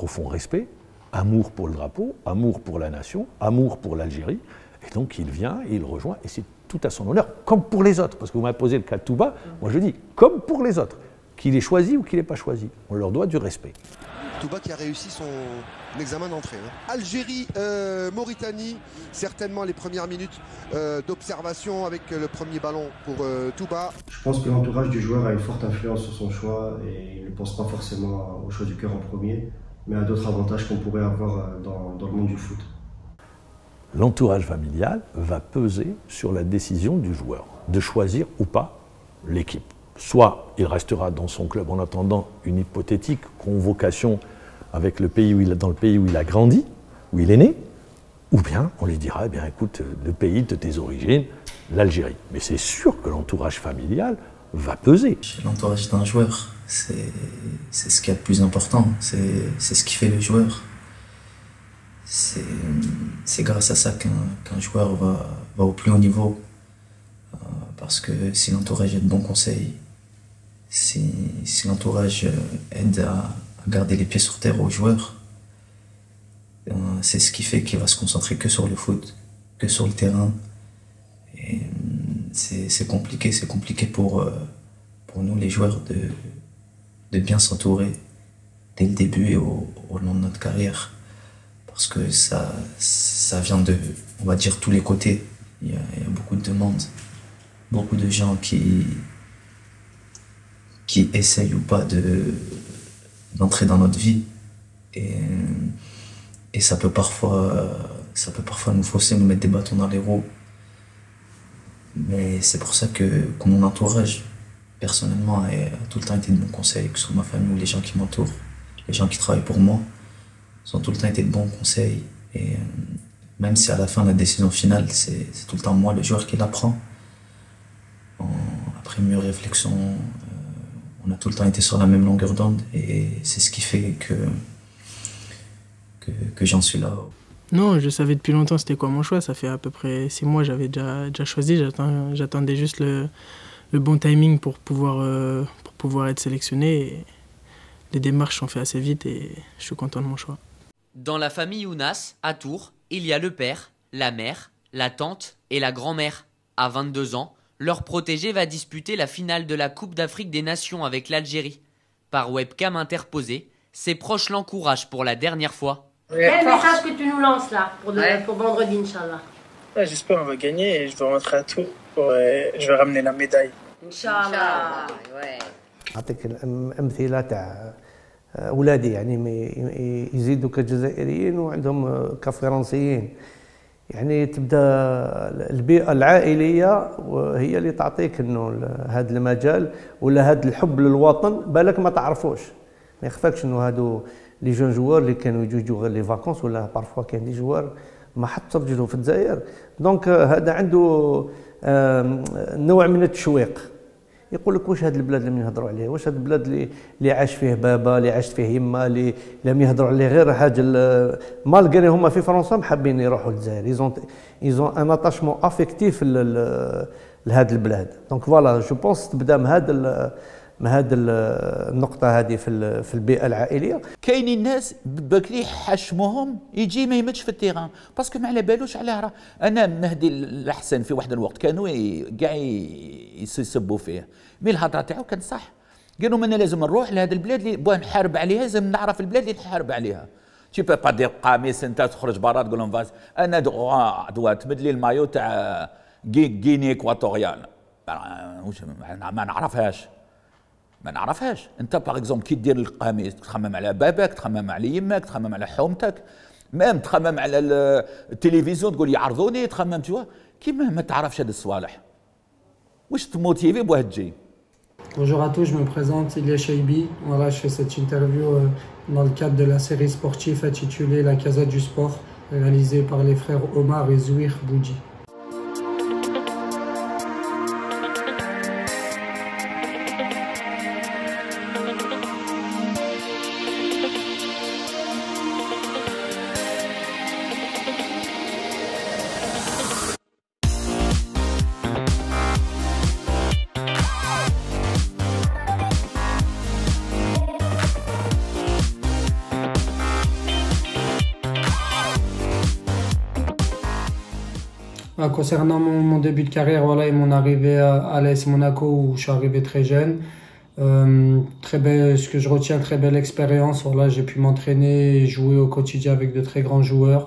Profond respect, amour pour le drapeau, amour pour la nation, amour pour l'Algérie. Et donc il vient et il rejoint, et c'est tout à son honneur, comme pour les autres. Parce que vous m'avez posé le cas de Touba, moi je dis, comme pour les autres, qu'il ait choisi ou qu'il n'ait pas choisi, on leur doit du respect. Touba qui a réussi son examen d'entrée. Algérie, Mauritanie, certainement les premières minutes d'observation avec le premier ballon pour Touba. Je pense que l'entourage du joueur a une forte influence sur son choix et il ne pense pas forcément au choix du cœur en premier, mais à d'autres avantages qu'on pourrait avoir dans le monde du foot. L'entourage familial va peser sur la décision du joueur de choisir ou pas l'équipe. Soit il restera dans son club en attendant une hypothétique convocation avec le pays dans le pays où il a grandi, où il est né, ou bien on lui dira, eh bien, écoute, le pays de tes origines, l'Algérie. Mais c'est sûr que l'entourage familial va peser. L'entourage d'un joueur, c'est ce qu'il y a de plus important, c'est ce qui fait le joueur. C'est grâce à ça qu'un joueur va au plus haut niveau. Parce que si l'entourage a de bons conseils, si l'entourage aide à garder les pieds sur terre aux joueurs, c'est ce qui fait qu'il va se concentrer que sur le foot, que sur le terrain. Et c'est compliqué pour nous les joueurs de bien s'entourer dès le début et au long de notre carrière. Parce que ça vient de, on va dire, tous les côtés. Il y a beaucoup de demandes, beaucoup de gens qui essayent ou pas d'entrer dans notre vie. Et ça peut parfois nous fausser, nous mettre des bâtons dans les roues. Mais c'est pour ça que mon entourage, personnellement, a tout le temps été de bons conseils, que ce soit ma famille ou les gens qui m'entourent, les gens qui travaillent pour moi, ont tout le temps été de bons conseils. Et même si à la fin, la décision finale, c'est tout le temps moi, le joueur, qui la prend. Après mûre réflexion, on a tout le temps été sur la même longueur d'onde et c'est ce qui fait que j'en suis là. Non, je savais depuis longtemps c'était quoi mon choix. Ça fait à peu près 6 mois, j'avais déjà choisi. J'attendais juste le bon timing pour pouvoir être sélectionné. Et les démarches sont faites assez vite et je suis content de mon choix. Dans la famille Ounas, à Tours, il y a le père, la mère, la tante et la grand-mère. À 22 ans, leur protégé va disputer la finale de la Coupe d'Afrique des Nations avec l'Algérie. Par webcam interposée, ses proches l'encouragent pour la dernière fois. Quel message que tu nous lances là pour vendredi, Inch'Allah? J'espère qu'on va gagner et je vais rentrer à Tours. Je vais ramener la médaille. ان شاء الله. نعطيك الامثله تاع اولادي يعني يزيدوا كجزائريين وعندهم كفرنسيين. يعني تبدا البيئه العائليه وهي اللي تعطيك انه هذا المجال ولا هذا الحب للوطن. بالك ما تعرفوش، ما يخفاكش انه هادو لي جون جوار اللي كانوا يجوا غير لي فاكونس ولا بارفوا كاين دي جوار ما حط رجلهم في الجزائر. دونك هذا عنده نوع من التشويق. يقول لك واش هذا البلاد اللي يهضروا عليه، واش هذا البلاد اللي عاش فيه بابا، اللي عاش فيه يما، اللي لم يهضروا عليه غير حاجه مالغري هما في فرنسا محبين يروحوا للجزائر. ايزون ان اتاشمون افيكتيف لهذا البلاد. دونك فوالا جو بونس تبدا من هذه النقطه هذه في البيئه العائليه. كاينين ناس بكري حشمهم يجي ما يمدش في التيران باسكو ما على بالوش على راه. انا مهدي الاحسن في واحد الوقت كانوا كاع يسبوا فيه، مي الهضره تاعو كانت صح. قالوا انا لازم نروح لهذا البلاد اللي بغا نحارب عليها، لازم نعرف البلاد اللي نحارب عليها. تي با دير قميص انت تخرج برا تقول لهم فاز انا دوا تمد لي المايو تاع غيني اكواتوريال ما نعرفهاش. انت باغ اكزومبل كي دير القميص تخمم على باباك، تخمم على يماك، تخمم على حومتك، مام تخمم على التلفزيون تقول يعرضوني، تخمم تشوف كيما ما تعرفش هاد الصوالح واش تموتيفي بواه تجي. Bonjour à tous, je me présente Ilia Chaibi. Voilà, je fais cette interview dans le cadre de la série sportive intitulée La Casa du Sport, réalisée par les frères Omar et Zouir Boudji. Concernant mon début de carrière, voilà, et mon arrivée à l'AS Monaco où je suis arrivé très jeune, très belle, ce que je retiens, très belle expérience. Voilà, j'ai pu m'entraîner et jouer au quotidien avec de très grands joueurs.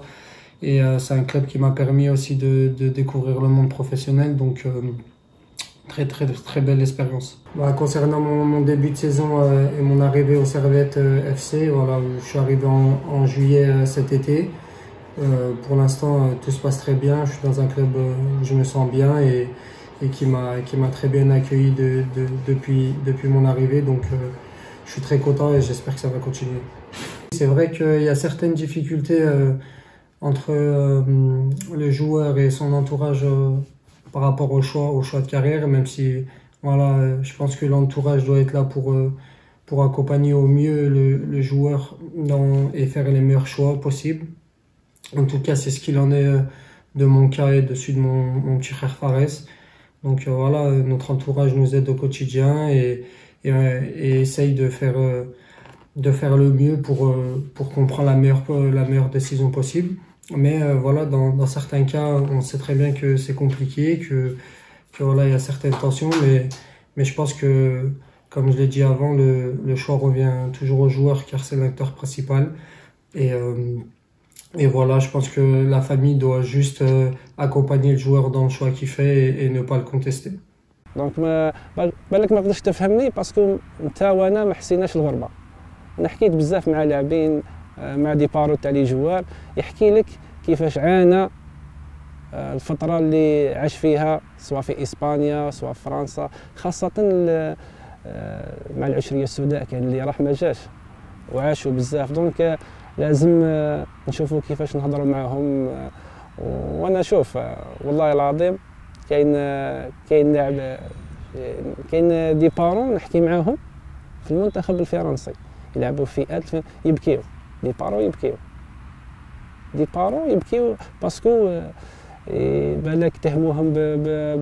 Et c'est un club qui m'a permis aussi de découvrir le monde professionnel. Donc très belle expérience. Concernant mon début de saison et mon arrivée au Servette FC, voilà, où je suis arrivé en juillet cet été. Pour l'instant, tout se passe très bien. Je suis dans un club où je me sens bien et qui m'a très bien accueilli depuis mon arrivée. Donc, je suis très content et j'espère que ça va continuer. C'est vrai qu'il y a certaines difficultés entre le joueur et son entourage par rapport au choix de carrière, même si voilà, je pense que l'entourage doit être là pour accompagner au mieux le joueur et faire les meilleurs choix possibles. En tout cas, c'est ce qu'il en est de mon cas et de celui de mon petit frère Fares. Donc voilà, notre entourage nous aide au quotidien et essaye de faire le mieux pour qu'on prenne la meilleure décision possible. Mais voilà, dans certains cas, on sait très bien que c'est compliqué, que voilà, il y a certaines tensions, mais je pense que, comme je l'ai dit avant, le choix revient toujours au joueur car c'est l'acteur principal. Et voilà, je pense que la famille doit juste accompagner le joueur dans le choix qu'il fait et ne pas le contester. دونك بالك ما قدرتش تفهمني باسكو انت وانا ما حسيناش الغربه. انا حكيت بزاف مع لاعبين مع دي بارو تاع لي جوار يحكي لك كيفاش عانى الفتره اللي عاش فيها سواء في اسبانيا سواء في فرنسا، خاصه مع العشريه السوداء كان اللي راح ما جاش وعاشوا بزاف. دونك لازم نشوفوا كيفاش نهضروا معهم. وانا شوف والله العظيم كاين لاعب كاين دي بارون نحكي معاهم في المنتخب الفرنسي يلعبوا في يبكيو، دي بارو يبكيو باسكو بالك تهموهم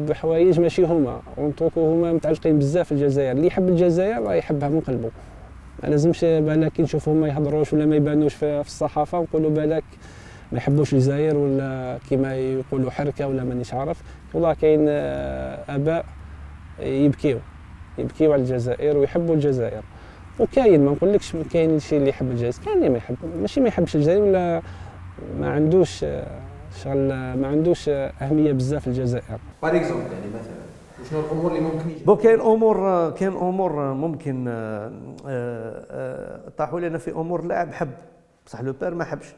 بحوايج ماشي هما، اونطوكو هما متعلقين بزاف في الجزائر. اللي يحب الجزائر راه يحبها من قلبه. ما لازمش بالك كي نشوفهم ما يهضروش ولا ما يبانوش في الصحافه نقولوا بالك ما يحبوش الجزائر ولا كيما يقولوا حركه ولا مانيش عارف. والله كاين اباء يبكيو على الجزائر ويحبوا الجزائر، وكاين ما نقولكش كاين شي اللي يحب الجزائر، كاين اللي ما يحب ماشي ما يحبش الجزائر ولا ما عندوش شغل ما عندوش اهميه بزاف الجزائر. باغ اكزومبل يعني مثلا شنو الامور اللي ممكن بون كاين امور ممكن طاحوا لنا في امور اللاعب حب بصح لو بير ما حبش.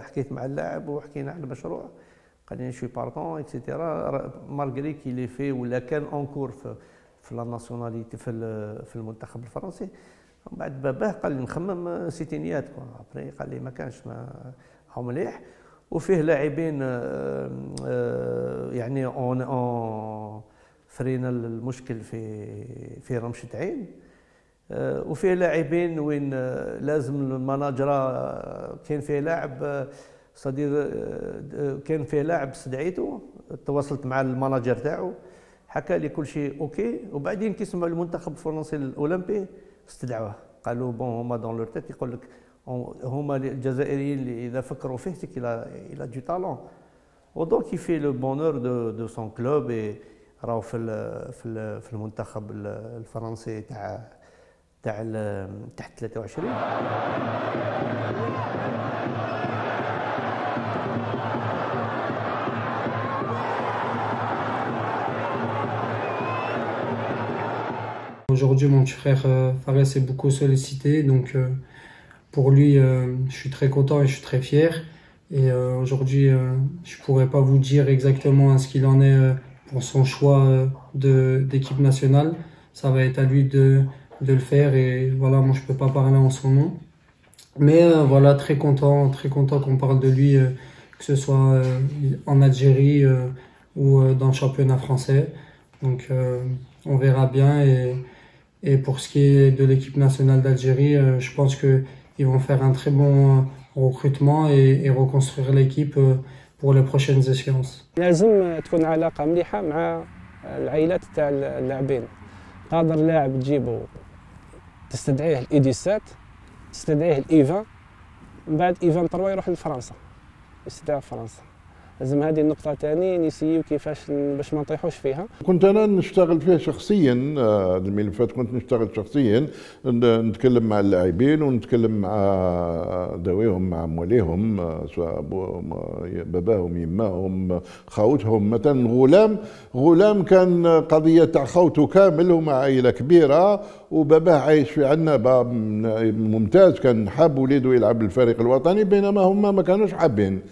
حكيت مع اللاعب وحكينا على المشروع قال لي شوي بارطون اكسيتيرا مالغري كي لي في ولا كان اونكور في لا ناسيوناليتي في المنتخب الفرنسي. ومن بعد باباه قال لي نخمم سيتينيات ابري قال لي ما كانش هو مليح وفيه لاعبين يعني اون فرينا المشكل في رمشة عين وفيه لاعبين وين لازم المناجر كاين فيه لاعب صدير كان فيه لاعب استدعيته تواصلت مع المناجر تاعو حكى لي كل شيء اوكي وبعدين كي سمعوا المنتخب الفرنسي الاولمبي استدعوه قالوا بون هما دون لور تيت يقول لك هما الجزائريين اللي اذا فكروا فيه تيك الى دو تالون ودونك يفي لو بونور دو سون كلوب راهو في المنتخب الفرنسي تاع تحت 23. Aujourd'hui, mon petit frère Fares est beaucoup sollicité, donc pour lui, je suis très content et je suis très fier. Et aujourd'hui, je ne pourrais pas vous dire exactement ce qu'il en est pour son choix d'équipe nationale. Ça va être à lui de le faire et voilà, moi je ne peux pas parler en son nom. Mais voilà, très content qu'on parle de lui, que ce soit en Algérie ou dans le championnat français. Donc on verra bien. Et pour ce qui est de l'équipe nationale d'Algérie, je pense qu'ils vont faire un très bon recrutement et reconstruire l'équipe pour les prochaines échéances. لازم تكون علاقة مليحة مع العائلات تاع اللاعبين. قادر لاعب تجيبه تستدعيه الإيديسات، تستدعيه الإيفان، من بعد إيفان 3 يروح لفرنسا، يستدعى فرنسا. لازم هذه النقطة تاني نسيو كيفاش باش ما نطيحوش فيها. كنت أنا نشتغل فيها شخصيا، الملفات كنت نشتغل شخصيا، نتكلم مع اللاعبين ونتكلم مع ذويهم مع مواليهم سواء باباهم يماهم خاوتهم. مثلا غلام كان قضية تاع خوته كامل ومع عائلة كبيرة وباباه عايش في عنابة ممتاز، كان حاب وليده يلعب الفريق الوطني بينما هما ما كانوش حابين.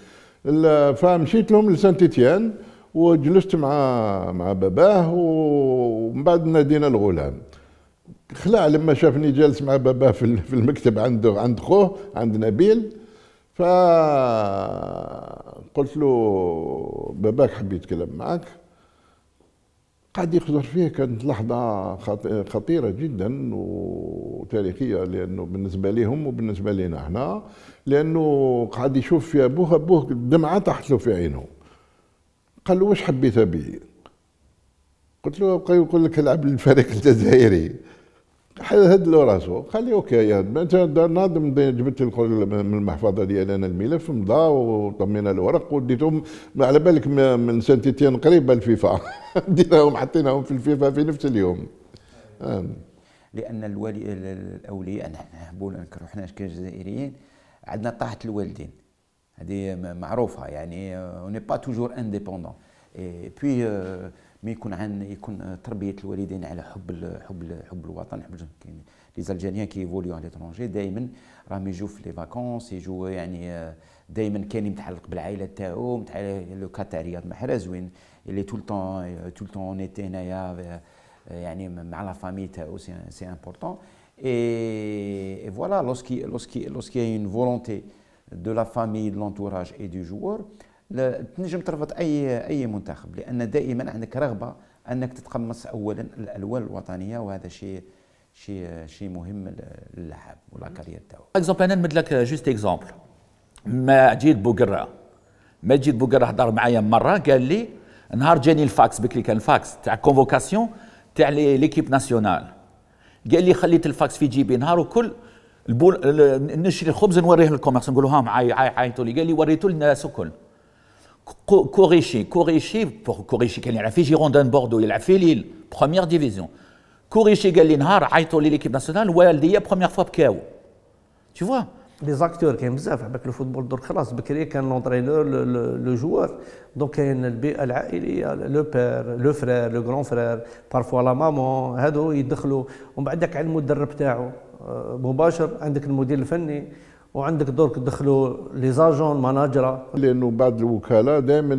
فمشيت لهم لسانتيتيان وجلست مع باباه ومن بعد نادينا الغلام. خلع لما شافني جالس مع باباه في المكتب عند خوه عند نبيل، فقلت له باباك حب يتكلم معك. قاعد يخزر فيه، كانت لحظة خطيرة جدا وتاريخية لأنه بالنسبة لهم وبالنسبة لنا احنا، لأنه قاعد يشوف في أبوه دمعة تحت له في عينه. قال له واش حبيت بي؟ قلت له بقى يقول لك العب للفريق الجزائري. هد له راسه، قال لي اوكي يا انت ناضم، جبت من المحفظه ديالي انا الملف، مضى وطمينا الورق وديتهم على بالك من سنتين قريبه الفيفا. ديناهم حطيناهم في الفيفا في نفس اليوم. لان الاولياء نحبوا نكرهوا حنا كجزائريين عندنا طاحه الوالدين، هذه معروفه يعني اوني با توجور انديبوندون. اي بوي مي يكون تربيه الوالدين على حب الوطن، كاين لي زالجيريان كي ايفوليو على ليترونجي دائما راهم يجوا في لي فاكونس، يجوا يعني دائما كان متعلق بالعائله تاعو. تاع لو كا تاع رياض محرز وين اللي تو التون نيتي هنايا يعني مع لا فامي تاعو، سي امبورطون. اي فوالا لوسكي y a une volonté de la famille, de l'entourage et du joueur، تنجم تربط اي منتخب، لان دائما عندك رغبه انك تتقمص اولا الالوان الوطنيه، وهذا شيء مهم للاعب ولا كارير تاعو. اكزومبل انا نمد لك جوست اكزومبل. ما جيت بوقره هضر معايا مره، قال لي نهار جاني الفاكس، بكري كان الفاكس تاع كونفوكاسيون تاع ليكيب ناسيونال، قال لي خليت الفاكس في جيبي نهار وكل نشري الخبز نوريه للكوميرس، نقول له ها عيطوا لي، قال لي وريته للناس الكل. كوريشي كان يلعب في جيروندان بوردو، يلعب في ليل بروميير ديفيزيون. كوريشي قال لي نهار عيطوا لي ليكيب ناسيونال والديا بروميير فوا بكاو. Tu vois لي زاكتور كاين بزاف عباك الفوتبول درك خلاص بكري كان لونترينور لو جوار دونك كاين البيئه العائليه لو بير لو فرير لو غران فرير بارفوا لا مامون هادو يدخلوا ومن بعدك على المدرب تاعو مباشر عندك المدير الفني وعندك دورك تدخلوا لي زاجون ماناجرا لانه بعد الوكاله دائما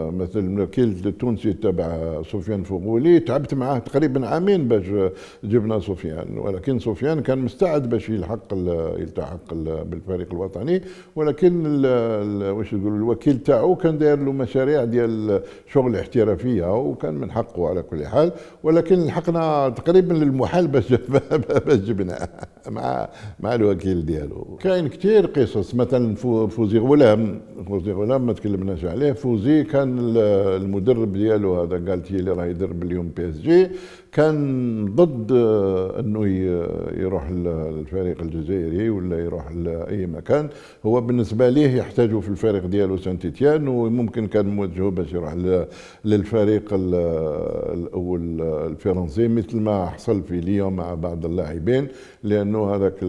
مثل الوكيل التونسي تبع سفيان فغولي تعبت معاه تقريبا عامين باش جبنا سفيان، ولكن سفيان كان مستعد باش يلتحق بالفريق الوطني، ولكن واش نقولوا الوكيل تاعو كان داير له مشاريع ديال شغل احترافيه وكان من حقه على كل حال، ولكن لحقنا تقريبا للمحال باش جبناه مع الوكيل ديالو. كاين كثير قصص مثلا فوزي غلام ما تكلمناش عليه. فوزي كان المدرب ديالو هذا قالت لي اللي راه يدرب اليوم بي اس جي كان ضد انه يروح للفريق الجزائري ولا يروح لاي مكان. هو بالنسبه ليه يحتاجه في الفريق ديالو سانت إتيان وممكن كان موجهه باش يروح للفريق الاول الفرنسي مثل ما حصل في ليون مع بعض اللاعبين، لانه هذاك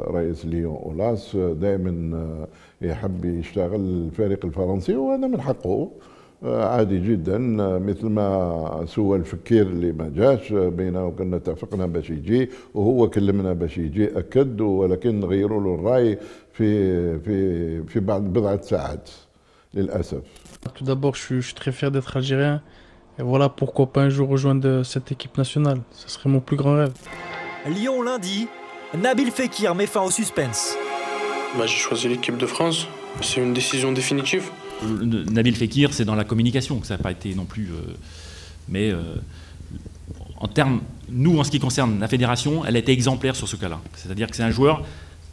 رئيس ليون اولاس دائما يحب يشتغل الفريق الفرنسي وهذا من حقه عادي جدا. مثل ما سوى الفكير اللي ما جاش بينا وكنا اتفقنا باش يجي وهو كلمنا باش يجي اكد، ولكن غيروا له الراي في بعد بضعه ساعات للاسف. Tout d'abord, je suis très fier d'être algérien et voilà pourquoi pas un jour rejoindre cette équipe nationale. Ce serait mon plus grand rêve. Lyon lundi, Nabil Fekir met fin au suspense. J'ai choisi l'équipe de France. C'est une décision définitive. Nabil Fekir, c'est dans la communication que ça n'a pas été non plus. Mais en termes, nous, en ce qui concerne la fédération, elle a été exemplaire sur ce cas-là. C'est-à-dire que c'est un joueur,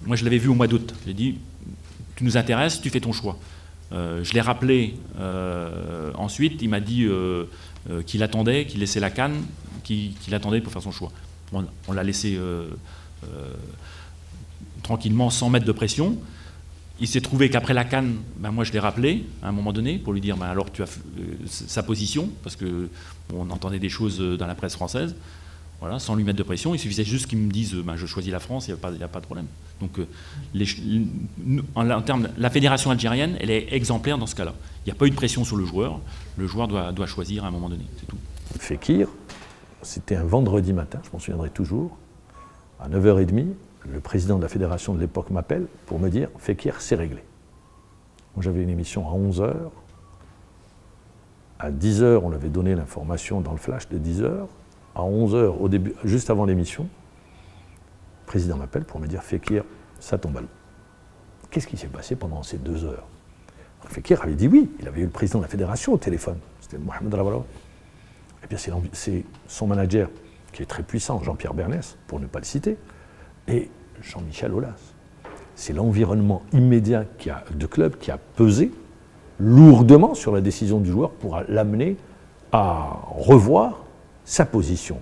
moi je l'avais vu au mois d'août, j'ai dit, tu nous intéresses, tu fais ton choix. Je l'ai rappelé ensuite, il m'a dit qu'il attendait, qu'il laissait la CAN, qu'il attendait pour faire son choix. On l'a laissé tranquillement, sans mettre de pression. Il s'est trouvé qu'après la CAN, moi je l'ai rappelé à un moment donné pour lui dire alors tu as sa position, parce qu'on entendait des choses dans la presse française, voilà, sans lui mettre de pression. Il suffisait juste qu'il me dise je choisis la France, il n'y a pas de problème. Donc en termes, la fédération algérienne, elle est exemplaire dans ce cas-là. Il n'y a pas eu de pression sur le joueur doit choisir à un moment donné, c'est tout. Fekir, c'était un vendredi matin, je m'en souviendrai toujours, à 9h30, le président de la fédération de l'époque m'appelle pour me dire « Fekir, c'est réglé ». J'avais une émission à 11h. À 10h, on avait donné l'information dans le flash de 10h. À 11h, au début, juste avant l'émission, le président m'appelle pour me dire « Fekir, ça tombe à l'eau ». Qu'est-ce qui s'est passé pendant ces 2 heures? Fekir avait dit oui, il avait eu le président de la fédération au téléphone, c'était Mohamed Ravalo. Et bien c'est son manager qui est très puissant, Jean-Pierre Bernès, pour ne pas le citer, et Jean-Michel Aulas. C'est l'environnement immédiat de club qui a pesé lourdement sur la décision du joueur pour l'amener à revoir sa position.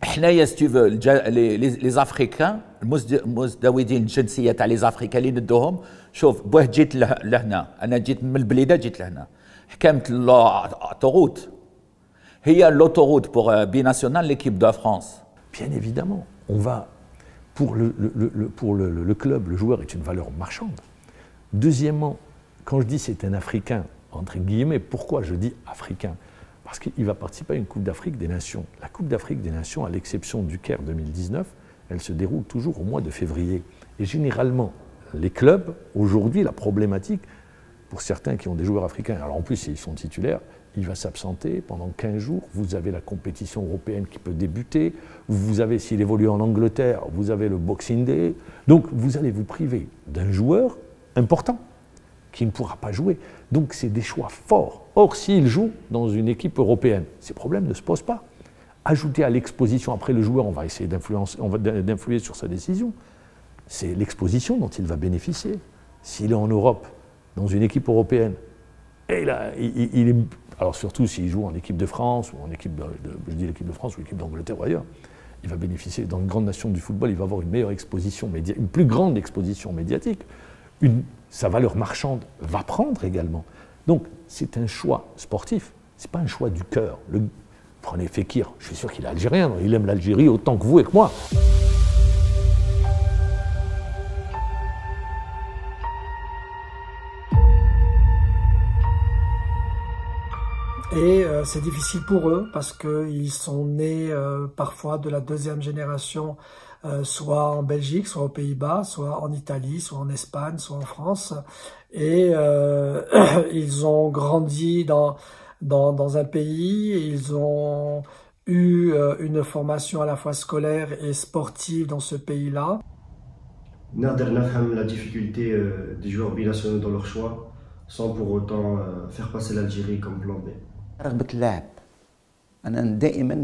حنايا ستيف لي زافريكان المزدوجين الجنسيه تاع لي زافريكان اللي ندوهم شوف باه جيت لهنا انا جيت من البليده جيت لهنا حكمت l'autoroute هي l'autoroute pour binational l'équipe de France. Bien évidemment, on va pour le club, le joueur est une valeur marchande. Deuxièmement, quand je dis c'est un Africain, entre guillemets, pourquoi je dis Africain? Parce qu'il va participer à une Coupe d'Afrique des Nations. La Coupe d'Afrique des Nations, à l'exception du Caire 2019, elle se déroule toujours au mois de février. Et généralement, les clubs, aujourd'hui, la problématique, pour certains qui ont des joueurs africains, alors en plus s'ils sont titulaires, il va s'absenter pendant 15 jours, vous avez la compétition européenne qui peut débuter, vous avez, s'il évolue en Angleterre, vous avez le Boxing Day, donc vous allez vous priver d'un joueur important qui ne pourra pas jouer. Donc c'est des choix forts. Or, s'il joue dans une équipe européenne, ces problèmes ne se posent pas. Ajouter à l'exposition, après le joueur, on va essayer d'influer sur sa décision, c'est l'exposition dont il va bénéficier. S'il est en Europe, dans une équipe européenne, et là, il est, alors surtout s'il joue en équipe de France, ou en équipe je dis l'équipe de France ou l'équipe d'Angleterre ou ailleurs, il va bénéficier, dans une grande nation du football, il va avoir une meilleure exposition médiatique, une plus grande exposition médiatique. Sa valeur marchande va prendre également. Donc c'est un choix sportif, c'est pas un choix du cœur. Prenez Fekir, je suis sûr qu'il est algérien, il aime l'Algérie autant que vous et que moi. Et c'est difficile pour eux parce qu'ils sont nés parfois de la deuxième génération, soit en Belgique, soit aux Pays-Bas, soit en Italie, soit en Espagne, soit en France. Et ils ont grandi dans un pays, ils ont eu une formation à la fois scolaire et sportive dans ce pays-là. نقدر نفهم la difficulté des joueurs binationaux dans leur choix sans pour autant faire passer l'Algérie comme plan B. رغبة اللاعب، أنا دائما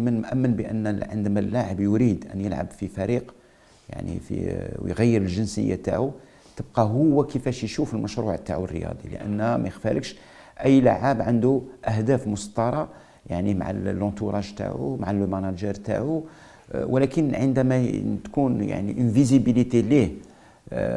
مؤمن بأن عندما اللاعب يريد أن يلعب في فريق يعني ويغير الجنسية تاعو، تبقى هو كيفاش يشوف المشروع تاعو الرياضي، لأن ما يخفالكش أي لاعب عنده أهداف مسطرة يعني مع اللونتوراج تاعو مع لو ماناجر تاعو، ولكن عندما تكون يعني اون فيزيبيليتي ليه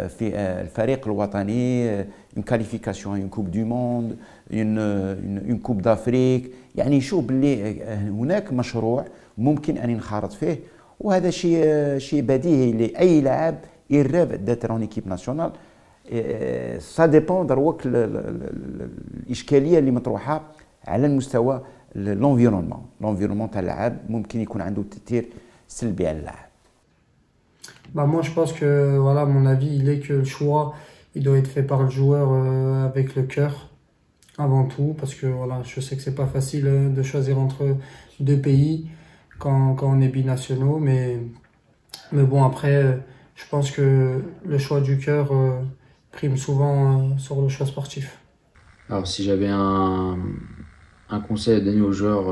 في الفريق الوطني، اون كاليفيكاسيون اون كوب دو موند، اون كوب دافريك، يعني يشوف باللي هناك مشروع ممكن ان ينخرط فيه، وهذا شيء بديهي لاي لاعب يرغب داتر اون ايكيب ناسيونال. سا ديبون دروك الاشكاليه اللي مطروحه على المستوى l'environnement تاع اللاعب ممكن يكون عنده تأثير سلبي على اللاعب. Moi je pense que voilà, mon avis il est que le choix il doit être fait par le joueur avec le cœur avant tout, parce que voilà, je sais que c'est pas facile de choisir entre deux pays quand on est binationaux, mais bon après je pense que le choix du cœur prime souvent sur le choix sportif. Alors si j'avais un conseil à donner aux joueurs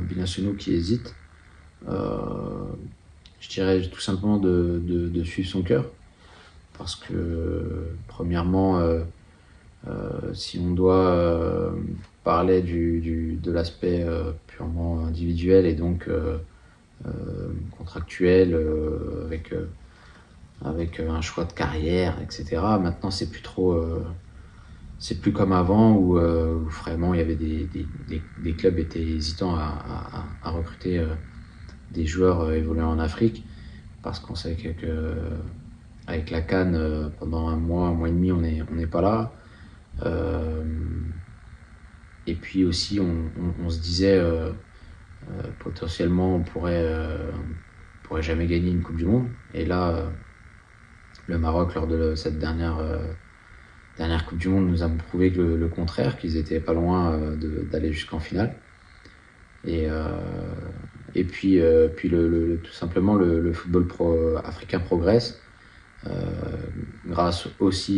binationaux qui hésitent, je dirais tout simplement de suivre son cœur, parce que premièrement, si on doit parler de l'aspect purement individuel et donc contractuel, avec un choix de carrière, etc. Maintenant, c'est plus trop... c'est plus comme avant où vraiment il y avait des clubs étaient hésitants à recruter des joueurs évoluant en Afrique, parce qu'on savait qu'avec la CAN, pendant un mois et demi, on n'est pas là. Et puis aussi, on se disait potentiellement on pourrait jamais gagner une Coupe du Monde. Et là, le Maroc, lors de cette dernière Coupe du Monde, nous a prouvé que le contraire, qu'ils étaient pas loin d'aller jusqu'en finale. Et puis tout simplement le football africain progresse grâce aussi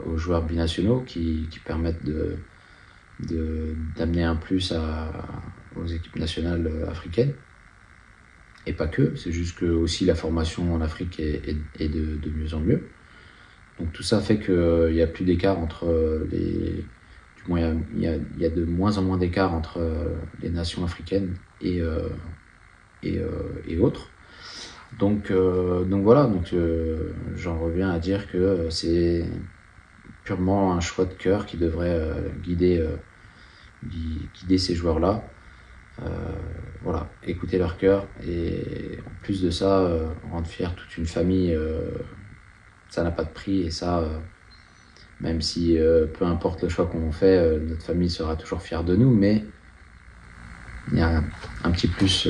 aux joueurs binationaux qui permettent d'amener un plus aux équipes nationales africaines. Et pas que, c'est juste que aussi la formation en Afrique est de mieux en mieux. Donc tout ça fait qu'il n'y a plus d'écart entre du moins il y a de moins en moins d'écart entre les nations africaines et autres. Donc voilà, j'en reviens à dire que c'est purement un choix de cœur qui devrait guider ces joueurs-là. Voilà, écouter leur cœur, et en plus de ça, rendre fier toute une famille. Ça n'a pas de prix, et ça, même si peu importe le choix qu'on fait, notre famille sera toujours fière de nous, mais il y a un petit plus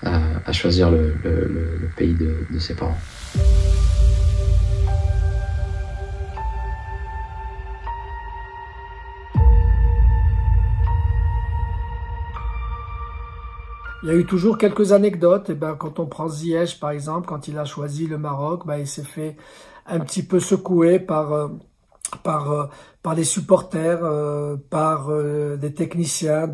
à choisir le pays de ses parents. Il y a eu toujours quelques anecdotes. Et ben, quand on prend Ziyech, par exemple, quand il a choisi le Maroc, ben, il s'est fait un petit peu secouer par les supporters, par des techniciens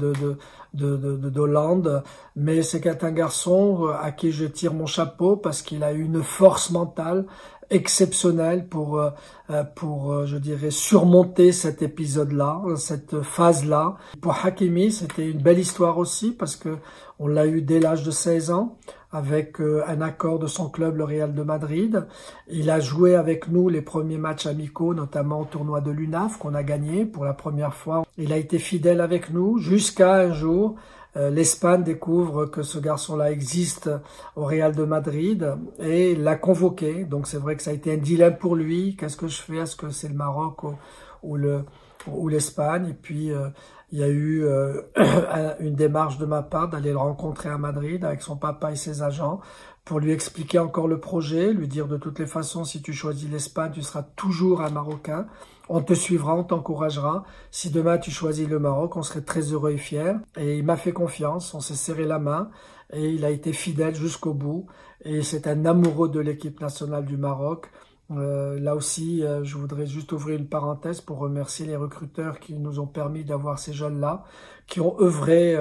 d'Hollande. Mais c'est un garçon à qui je tire mon chapeau, parce qu'il a eu une force mentale exceptionnelle pour je dirais, surmonter cet épisode-là, cette phase-là. Pour Hakimi, c'était une belle histoire aussi, parce que on l'a eu dès l'âge de 16 ans, avec un accord de son club, le Real de Madrid. Il a joué avec nous les premiers matchs amicaux, notamment au tournoi de l'UNAF, qu'on a gagné pour la première fois. Il a été fidèle avec nous, jusqu'à un jour, l'Espagne découvre que ce garçon-là existe au Real de Madrid et l'a convoqué. Donc c'est vrai que ça a été un dilemme pour lui. Qu'est-ce que je fais? Est-ce que c'est le Maroc ou l'Espagne? Et puis Il y a eu une démarche de ma part d'aller le rencontrer à Madrid avec son papa et ses agents pour lui expliquer encore le projet, lui dire de toutes les façons, si tu choisis l'Espagne, tu seras toujours un Marocain. On te suivra, on t'encouragera. Si demain tu choisis le Maroc, on serait très heureux et fiers. Et il m'a fait confiance, on s'est serré la main et il a été fidèle jusqu'au bout. Et c'est un amoureux de l'équipe nationale du Maroc. Là aussi, je voudrais juste ouvrir une parenthèse pour remercier les recruteurs qui nous ont permis d'avoir ces jeunes-là, qui ont œuvré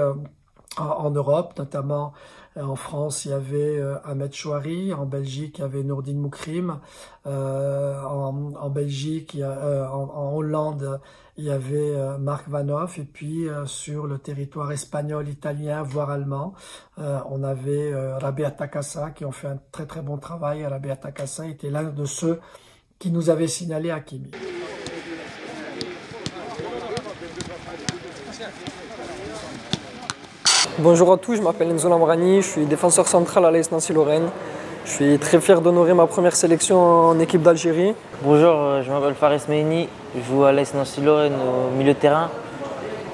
en Europe, notamment en France, il y avait Ahmed Chouari, en Belgique, il y avait Nourdine Moukrim, en Belgique, en Hollande, il y avait Marc Vanoff, et puis sur le territoire espagnol, italien, voire allemand, on avait Rabia Takassa qui ont fait un très très bon travail. Rabia Takassa était l'un de ceux qui nous avait signalé Hakimi. Bonjour à tous, je m'appelle Enzo Lambrani, je suis défenseur central à l'AS Nancy-Lorraine. Je suis très fier d'honorer ma première sélection en équipe d'Algérie. Bonjour, je m'appelle Fares Meini, je joue à l'AS Nancy-Lorraine au milieu de terrain.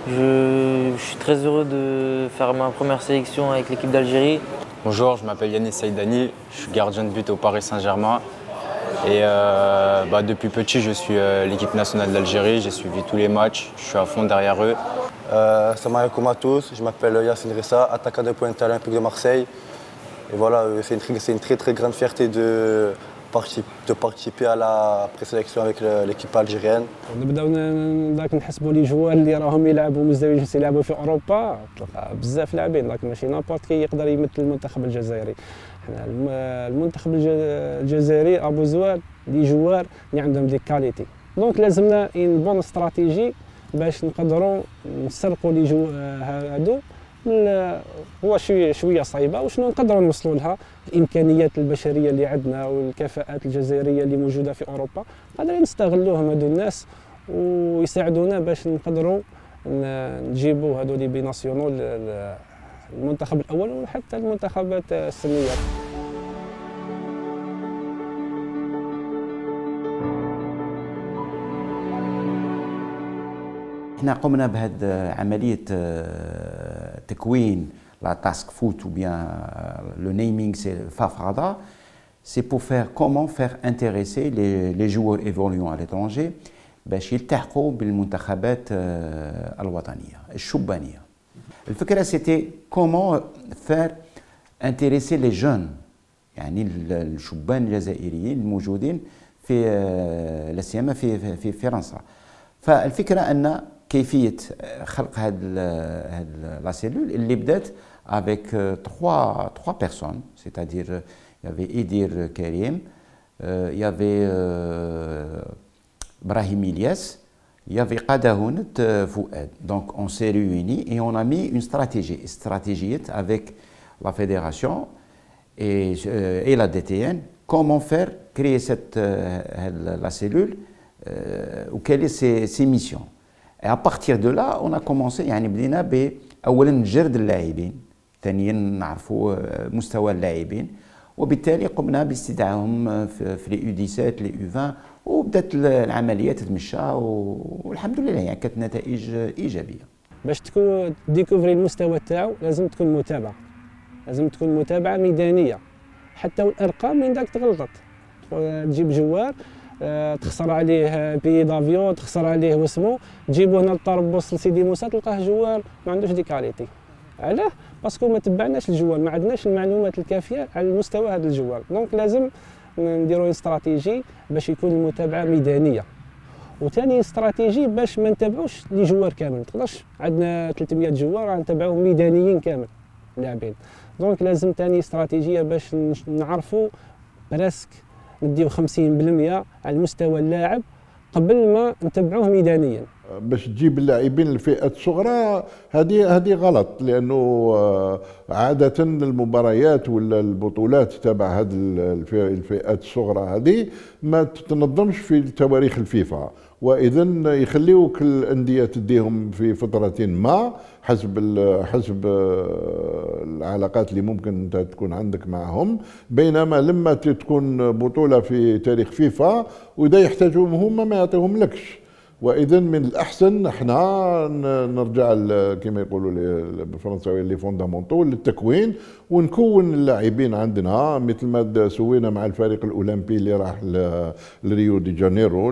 Je suis très heureux de faire ma première sélection avec l'équipe d'Algérie. Bonjour, je m'appelle Yannis Saïdani, je suis gardien de but au Paris Saint-Germain. Et depuis petit, je suis l'équipe nationale d'Algérie, j'ai suivi tous les matchs, je suis à fond derrière eux. Salam alaikum à tous, je m'appelle Yassine Rissa, attaquant de pointe à l'Olympique de Marseille. Et voilà, c'est une très très grande fierté de participer à la présélection avec l'équipe algérienne. نبداو نحسبوا لي جوار اللي راهم يلعبوا مزدوجين يلعبوا في اوروبا تلقى بزاف لاعبين داك ماشي نابورت كي يقدر يمثل المنتخب الجزائري. حنا المنتخب الجزائري ابو زوال لي جوار اللي عندهم دي كاليتي دونك لازمنا ان بون استراتيجي باش نقدروا نسرقوا لي جو هادو. هو شويه صعيبه وشنو نقدروا نوصلوا لها الامكانيات البشريه اللي عندنا والكفاءات الجزائريه اللي موجوده في اوروبا قادرين نستغلوهم هادو الناس ويساعدونا باش نقدروا نجيبوا هادو لي بيناسيونال المنتخب الاول وحتى المنتخبات السنيه. احنا قمنا بهذه عمليه تكوين لا تاسك فوت ou bien le naming c'est FAFRADA, c'est pour faire comment faire intéresser les joueurs évoluant à l'étranger باش يلتحقوا بالمنتخبات الوطنيه الشبانيه. الفكره c'était comment faire intéresser les jeunes يعني الشبان الجزائريين الموجودين في لا سيما في فرنسا. فالفكره ان كيفيه خلق هاد لا سيلول اللي بدات avec trois personnes, c'est-à-dire il y avait Edir Karim, il y avait Brahim Ilyas, il y avait Qadahounet Fouad. Donc on s'est réunis et on a mis une stratégie avec la fédération et la DTN, comment faire créer la cellule ou quelles sont ses missions. Et à partir de là, on a commencé يعني بدينا بأولا نجرد اللاعبين، ثانيا نعرفوا مستوى اللاعبين، وبالتالي قمنا باستدعائهم في لي يو 17 لي يو 20 وبدات العملية تتمشى والحمد لله يعني كانت نتائج إيجابية. باش تكون ديكوفري المستوى تاعو لازم تكون متابعة، لازم تكون متابعة ميدانية، حتى والأرقام من داك تغلطت، تجيب جوار تخسر عليه بي دافيون تخسر عليه واسمو تجيبو هنا للطربوس لسيدي موسى تلقاه جوار ما عندوش دي كاليتي. علاه؟ باسكو ما تبعناش الجوار، ما عندناش المعلومات الكافيه على المستوى هذا الجوار، دونك لازم نديرو استراتيجي باش يكون المتابعه ميدانيه. وثاني استراتيجي باش ما نتابعوش لي جوار كامل، ما تقدرش عندنا 300 جوار نتابعوهم ميدانيين كامل لاعبين، دونك لازم ثاني استراتيجيه باش نعرفوا براسك نديو 50% على مستوى اللاعب قبل ما نتبعوه ميدانيا. باش تجيب اللاعبين الفئات الصغرى هذه غلط، لانه عاده المباريات ولا البطولات تبع هذه الفئات الصغرى هذه ما تتنظمش في تواريخ الفيفا، واذا يخليوك الانديه تديهم في فتره ما حسب العلاقات اللي ممكن انت تكون عندك معهم، بينما لما تكون بطوله في تاريخ فيفا واذا يحتاجوهم هم ما يعطيهم لكش. واذا من الاحسن احنا نرجع كما يقولوا بالفرنساويه لي فوندامونتو للتكوين ونكون اللاعبين عندنا مثل ما سوينا مع الفريق الاولمبي اللي راح لريو دي جانيرو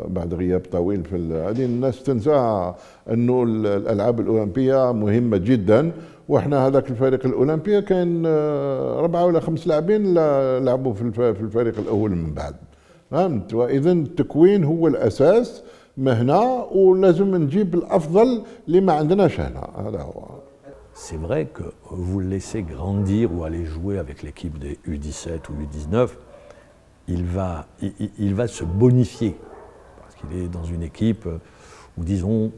بعد غياب طويل في هذه. الناس تنسى انه الالعاب الاولمبيه مهمه جدا، واحنا هذاك الفريق الاولمبي كان 4 ولا 5 لاعبين لعبوا في الفريق الاول من بعد، فهمت؟ واذا التكوين هو الاساس مهنا ولازم نجيب الافضل اللي ما عندناش هنا. هذا هو. C'est vrai que vous le laissez grandir ou aller jouer avec l'équipe des U17 ou U19, il va se bonifier parce qu'il est dans une équipe où, disons,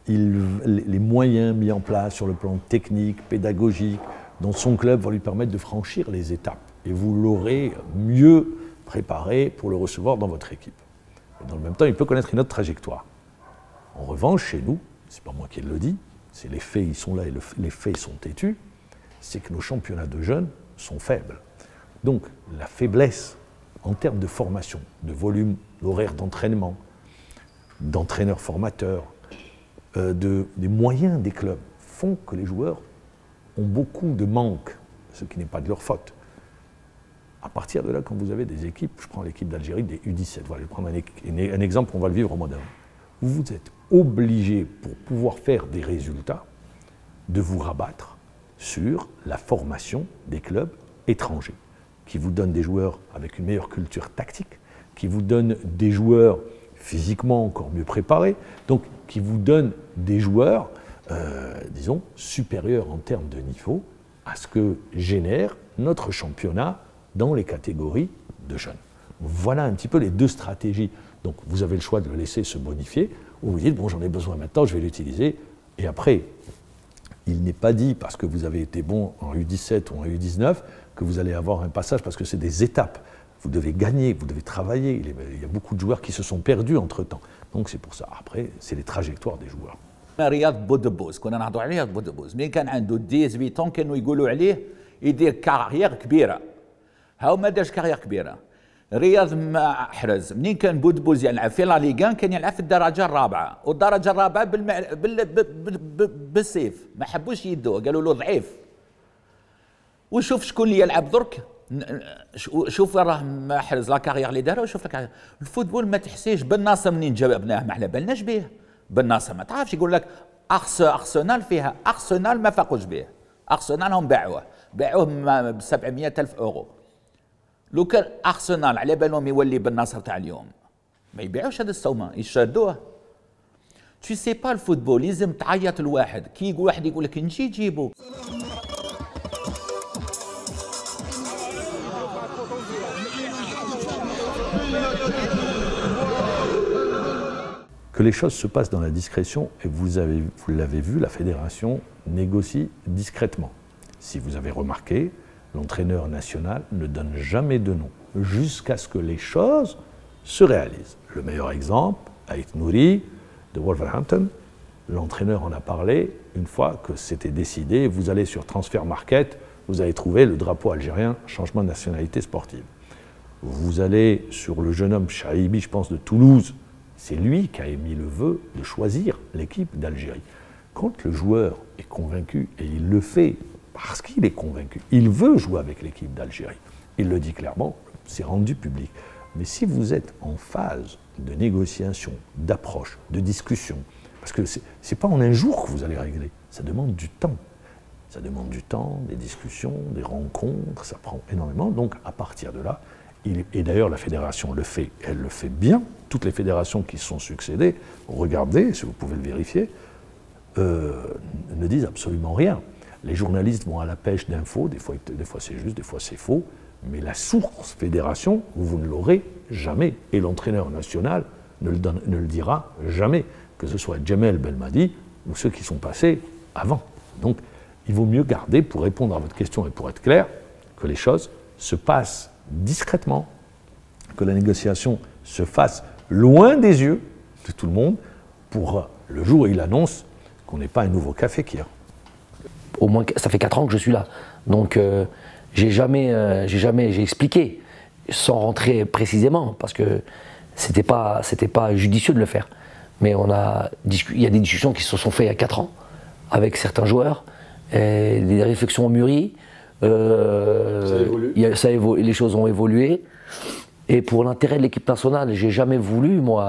les moyens mis en place sur le plan technique, pédagogique, dans son club vont lui permettre de franchir les étapes. Et vous l'aurez mieux préparé pour le recevoir dans votre équipe. Et dans le même temps, il peut connaître une autre trajectoire. En revanche, chez nous, c'est pas moi qui le dis, c'est les faits, ils sont là et les faits sont têtus, c'est que nos championnats de jeunes sont faibles. Donc, la faiblesse en termes de formation, de volume, d'horaire d'entraînement, d'entraîneurs formateurs, des moyens des clubs font que les joueurs ont beaucoup de manques, ce qui n'est pas de leur faute. À partir de là, quand vous avez des équipes, je prends l'équipe d'Algérie, des U17, voilà, je vais prendre un exemple, on va le vivre au mois d'avril. Vous êtes obligé, pour pouvoir faire des résultats, de vous rabattre sur la formation des clubs étrangers, qui vous donnent des joueurs avec une meilleure culture tactique, qui vous donnent des joueurs physiquement encore mieux préparés, donc qui vous donnent des joueurs, disons, supérieurs en termes de niveau à ce que génère notre championnat dans les catégories de jeunes. Voilà un petit peu les deux stratégies. Donc vous avez le choix de le laisser se bonifier, ou vous dites, bon, j'en ai besoin maintenant, je vais l'utiliser. Et après, il n'est pas dit, parce que vous avez été bon en U17 ou en U19, que vous allez avoir un passage, parce que c'est des étapes. Vous devez gagner, vous devez travailler. Il y a beaucoup de joueurs qui se sont perdus entre-temps. Donc c'est pour ça. Après, c'est les trajectoires des joueurs. رياض بودبوز كنا نهضروا عليه بودبوز ملي كان عنده 18 كانوا يقولوا عليه يدير كارير كبيره. هاو ما دارش كارير كبيره. رياض محرز منين كان بودبوز يلعب في لا ليغان كان يلعب في الدرجه الرابعه، والدرجه الرابعه بالسيف ما حبوش يدوه قالوا له ضعيف. وشوف شكون اللي يلعب درك، شوف راه محرز لا كارير اللي دارها وشوف لك الفوتبول ما تحسيش. بن ناصر منين جابناه ما على بالناش به. بن ناصر ما تعرفش يقول لك ارسنال فيها ارسنال ما فاقوش به. ارسنال هم باعوه ب 700,000 اورو. لو كان ارسنال على بالهم يولي بن ناصر تاع اليوم ما يبيعوش هذا السومه يشادوه. تو سي با الفوتبول لازم تعيط الواحد كي يقول واحد يقول لك نجي جيبو. Que les choses se passent dans la discrétion, et vous l'avez vu, la fédération négocie discrètement. Si vous avez remarqué, l'entraîneur national ne donne jamais de nom, jusqu'à ce que les choses se réalisent. Le meilleur exemple, Ait Nouri, de Wolverhampton, l'entraîneur en a parlé une fois que c'était décidé, vous allez sur Transfer Market, vous allez trouver le drapeau algérien, changement de nationalité sportive. Vous allez sur le jeune homme Chaibi, je pense, de Toulouse, c'est lui qui a émis le vœu de choisir l'équipe d'Algérie. Quand le joueur est convaincu, et il le fait parce qu'il est convaincu, il veut jouer avec l'équipe d'Algérie, il le dit clairement, c'est rendu public. Mais si vous êtes en phase de négociation, d'approche, de discussion, parce que ce n'est pas en un jour que vous allez régler, ça demande du temps. Ça demande du temps, des discussions, des rencontres, ça prend énormément. Donc à partir de là, et d'ailleurs la fédération le fait, elle le fait bien, toutes les fédérations qui se sont succédées, regardez, si vous pouvez le vérifier, ne disent absolument rien. Les journalistes vont à la pêche d'infos, des fois c'est juste, des fois c'est faux, mais la source fédération, vous ne l'aurez jamais. Et l'entraîneur national ne le dira jamais, que ce soit Djamel Belmadi ou ceux qui sont passés avant. Donc il vaut mieux garder, pour répondre à votre question et pour être clair, que les choses se passent discrètement, que la négociation se fasse loin des yeux de tout le monde, pour le jour où il annonce qu'on n'est pas un nouveau café Kir. Au moins, ça fait 4 ans que je suis là, donc j'ai expliqué, sans rentrer précisément, parce que c'était pas judicieux de le faire. Mais il y a des discussions qui se sont faites il y a 4 ans avec certains joueurs, et des réflexions ont mûri. Ça évolue. Les choses ont évolué. Et pour l'intérêt de l'équipe nationale, j'ai jamais voulu, moi,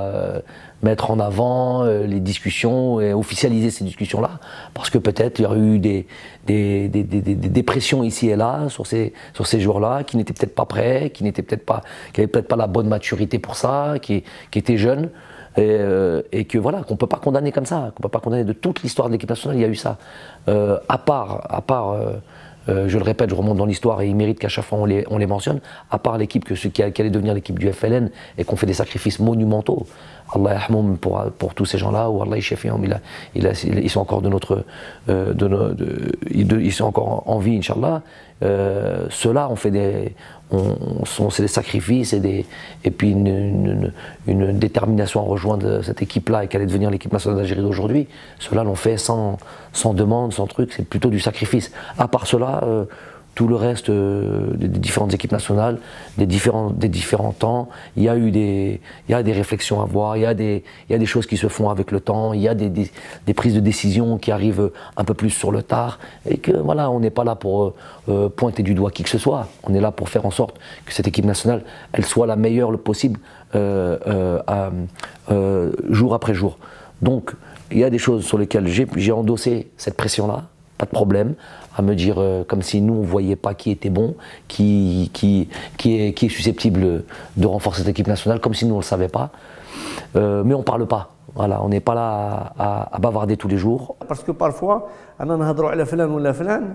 mettre en avant les discussions et officialiser ces discussions-là, parce que peut-être il y aurait eu des pressions ici et là sur ces joueurs-là, qui n'étaient peut-être pas prêts, qui n'avaient peut-être pas la bonne maturité pour ça, qui étaient jeunes, et que voilà, qu'on peut pas condamner comme ça, qu'on peut pas condamner de toute l'histoire de l'équipe nationale. Il y a eu ça, à part. Je le répète, je remonte dans l'histoire et il mérite qu'à chaque fois on les mentionne, à part l'équipe qui allait devenir l'équipe du FLN et qu'on fait des sacrifices monumentaux. Allah yahmoum pour tous ces gens-là, ou Allah yashfihum, ils sont encore ils sont encore en vie, Inch'Allah. Ceux-là c'est des sacrifices et puis une détermination à rejoindre cette équipe-là et qu'elle allait devenir l'équipe nationale d'Algérie d'aujourd'hui. Ceux-là l'ont fait sans demande, sans truc, c'est plutôt du sacrifice. À part cela, tout le reste des différentes équipes nationales, des différents temps, il y a des réflexions à avoir, il y a des choses qui se font avec le temps, il y a des prises de décision qui arrivent un peu plus sur le tard, et que voilà, on n'est pas là pour pointer du doigt qui que ce soit, on est là pour faire en sorte que cette équipe nationale, elle soit la meilleure possible jour après jour. Donc, il y a des choses sur lesquelles j'ai endossé cette pression-là, pas de problème, à me dire comme si nous on ne voyait pas qui était bon, qui est susceptible de renforcer cette équipe nationale, comme si nous on ne le savait pas. Mais on ne parle pas. Voilà, on n'est pas là à bavarder tous les jours. Parce que parfois, أنا نهضروا على فلان ولا فلان,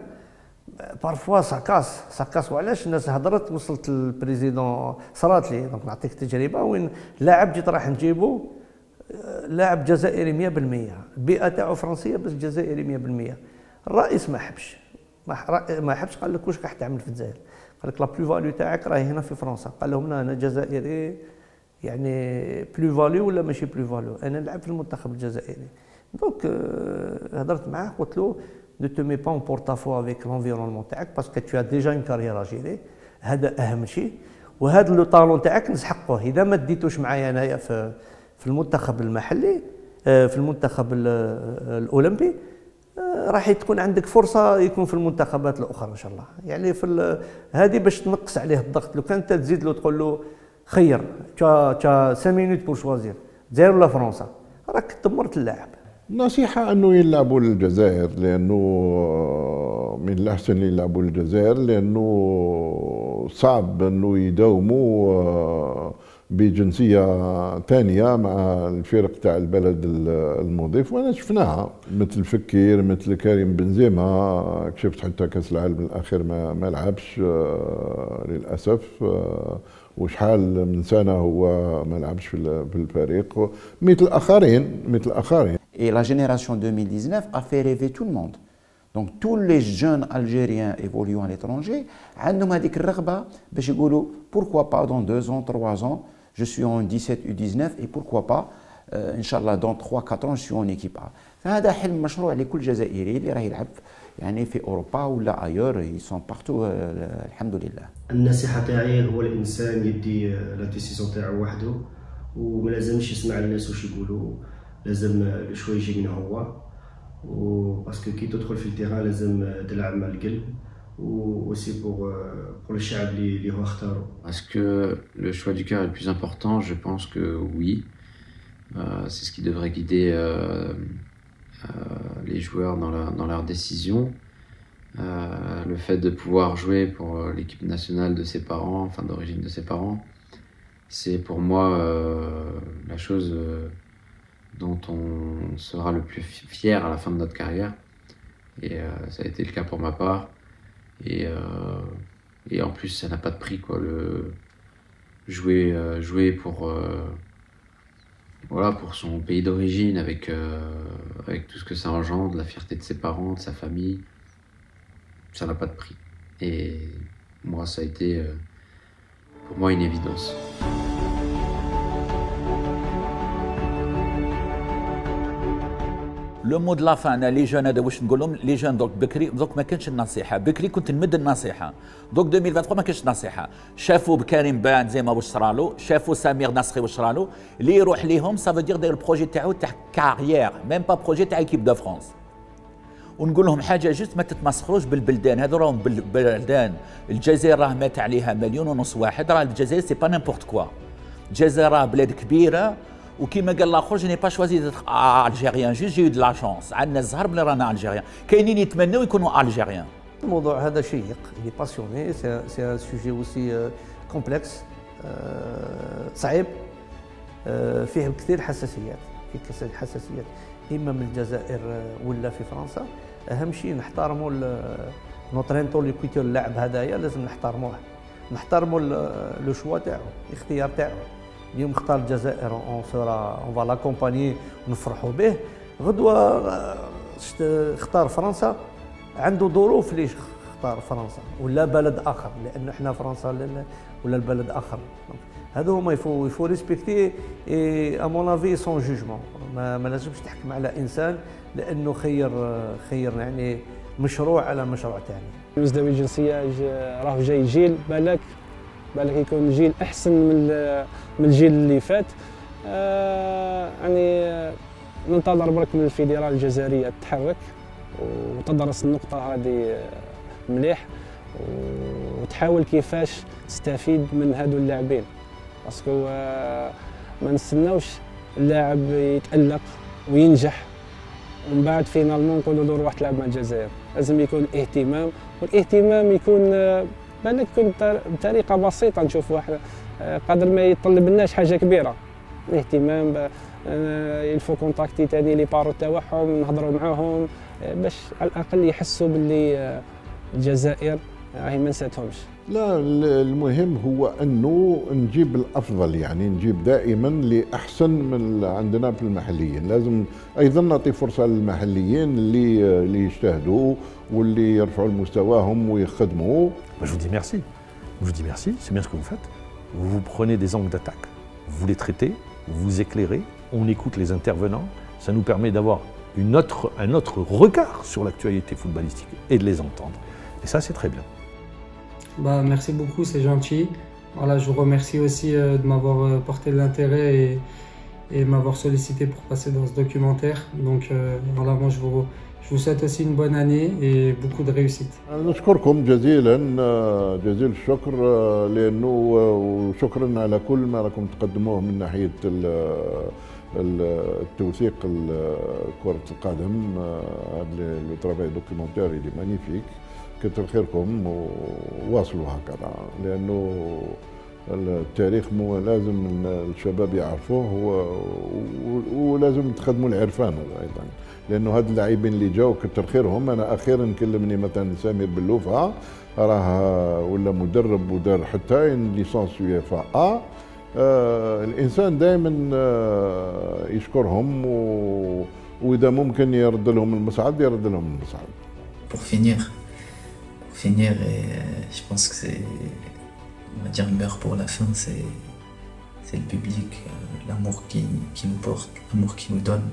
parfois ça casse وعلاش الناس هضرت وصلت للبريزيدون صرات لي. دونك نعطيك تجربه وين لاعب جيت راح نجيبو لاعب جزائري 100%, البيئه تاعو فرنسيه بس جزائري 100%. الرئيس ما حبش قال لك واش راح تعمل في الجزائر, قال لك لا بلو فاليو تاعك راهي هنا في فرنسا. قال لهم لا انا جزائري, يعني بلو فاليو ولا ماشي بلو فاليو, انا نلعب في المنتخب الجزائري. دونك هضرت معاه قلت له ne te mets pas en porte-à-faux avec l'environnement تاعك باسكو tu as déjà une carrière à gérer, هذا اهم شيء, وهذا لو طالون تاعك نسحقوه. اذا ما ديتوش معايا انايا في المنتخب المحلي, في المنتخب الاولمبي, راح تكون عندك فرصه يكون في المنتخبات الاخرى ان شاء الله. يعني هذه باش تنقص عليه الضغط. لو كان انت تزيد له تقول له خير تا 5 مينوت بور شوازير الجزائر ولا فرنسا, راك دمرت اللاعب. نصيحة أنه يلعبوا للجزائر, لأنه من الأحسن يلعبوا للجزائر, لأنه صعب أنه يداوموا بجنسية ثانية مع الفرق تاع البلد المضيف. وانا شفناها مثل فكير, مثل كريم بنزيما, شفت حتى كاس العالم الاخير ما لعبش للاسف, وشحال من سنه هو ما لعبش في الفريق مثل اخرين. Et la génération 2019 a fait rêver tout le monde. Donc tous les jeunes Algériens évoluant à l'étranger, عندهم هذيك الرغبة باش يقولوا pourquoi pas dans 2 ans, 3 ans, je suis en 17 U19 et pourquoi pas, Inch'Allah dans 3-4 ans je suis en équipe A. فهذا حلم مشروع لكل جزائري اللي راه يلعب يعني في أوروبا ولا أيور, ils sont partout الحمد لله. النصيحة تاعي هو الإنسان يدي لا ديسيزيون تاعو وحده, وما لازمش يسمع الناس واش يقولوا, لازم الشوي يجي منه هو, وباسكو كي تدخل في التيران لازم تلعب مع القلب, aussi pour le chab les اختاروا. Est-ce que le choix du cœur est le plus important? Je pense que oui. C'est ce qui devrait guider les joueurs dans leurs décisions. Le fait de pouvoir jouer pour l'équipe nationale de ses parents, enfin d'origine de ses parents, c'est pour moi la chose dont on sera le plus fier à la fin de notre carrière. Et ça a été le cas pour ma part. Et en plus, ça n'a pas de prix, quoi. Jouer pour son pays d'origine, avec tout ce que ça engendre, la fierté de ses parents, de sa famille, ça n'a pas de prix. Et moi, ça a été pour moi une évidence. لو مود لا فان لي جون هذا واش نقول لهم لي جون دوك بكري دوك ما كانش النصيحه بكري كنت نمد النصيحه دوك 2023 ما كانش نصيحه شافوا بكريم بنزيما واش صرالو شافوا سمير نصري واش صرالو اللي يروح ليهم سافو دير داير البروجي تاعو تاع كارير ميم با بروجي تاع ايكيب دو فرانس ونقول لهم حاجه جست ما تتمسخروش بالبلدان هذو راهم بلدان الجزائر راه مات عليها 1.5 مليون واحد راه الجزائر سي با نيمبورت كوا الجزائر راه بلاد كبيره وكيما قال الاخر جي ني با شوازي ديتر الجيريان جوست جي دو لا شونس عندنا الزهر بلي رانا الجيريان كاينين يتمنوا يكونوا الجيريان الموضوع هذا شيق اللي باسيوني سي ان سوجي اوسي كومبلكس صعيب فيه كثير حساسيات اما من الجزائر ولا في فرنسا اهم شيء نحترموا نوترينتو اللي كويتو اللاعب هذايا لازم نحترموا لو شوا تاعو الاختيار تاعو اليوم اختار الجزائر اون فا لاكومباني ونفرحوا به غدوه اختار فرنسا عنده ظروف ليش اختار فرنسا ولا بلد اخر لانه احنا فرنسا ولا البلد اخر هذا هما يفو ريسبكتي امون افي سون جوجمون ما لازمش تحكم على انسان لانه خير يعني مشروع على مشروع ثاني. المزدوج الجنسيه راه جاي جيل بالك يكون جيل احسن من الجيل اللي فات يعني ننتظر برك من الفيدرال الجزائريه تتحرك وتدرس النقطه هذه مليح وتحاول كيفاش تستفيد من هادو اللاعبين باسكو ما نستناوش اللاعب يتالق وينجح ومن بعد فينالمون نقولوا له روح تلعب مع الجزائر لازم يكون اهتمام والاهتمام يكون بالك يكون بطريقه بسيطه نشوف واحد قادر ما يطلب لناش حاجه كبيره الاهتمام يلفو كونتاكتي ثاني لي بارو تاعهم نهضروا معاهم باش على الاقل يحسوا باللي الجزائر راهي ما نساتهمش. لا المهم هو انه نجيب الافضل يعني نجيب دائما لاحسن من عندنا في المحليين لازم ايضا نعطي فرصه للمحليين اللي يجتهدوا واللي يرفعوا مستواهم ويخدموا. Je vous dis merci. Je vous dis merci, c'est bien ce que vous faites. Vous prenez des angles d'attaque, vous les traitez, vous éclairez, on écoute les intervenants, ça nous permet d'avoir un autre regard sur l'actualité footballistique et de les entendre. Et ça, c'est très bien. Bah, merci beaucoup, c'est gentil. Voilà, je vous remercie aussi de m'avoir porté de l'intérêt et m'avoir sollicité pour passer dans ce documentaire. Donc voilà, moi je vous souhaite aussi une bonne année et beaucoup de réussite. نشكركم جزيل الشكر لانه وشكرا على كل ما راكم تقدموه من ناحيه التوثيق كرة القدم هذا لو ترافاي دوكيومونتير اللي مانيفيك كتر خيركم وواصلوا هكذا لانه التاريخ لازم الشباب يعرفوه ولازم تخدموا العرفان ايضا لانه هاد اللاعبين اللي جاوا كتر خيرهم. انا اخيرا كلمني مثلا سمير بلوفه راه ولا مدرب ودار حتى ليسانس UEFA A. الانسان دائما يشكرهم واذا ممكن يرد لهم المصعد يرد لهم المصعد. Pour finir et je pense que c'est on va dire le meilleur pour la fin c'est le public, l'amour qui nous porte, l'amour qui nous donne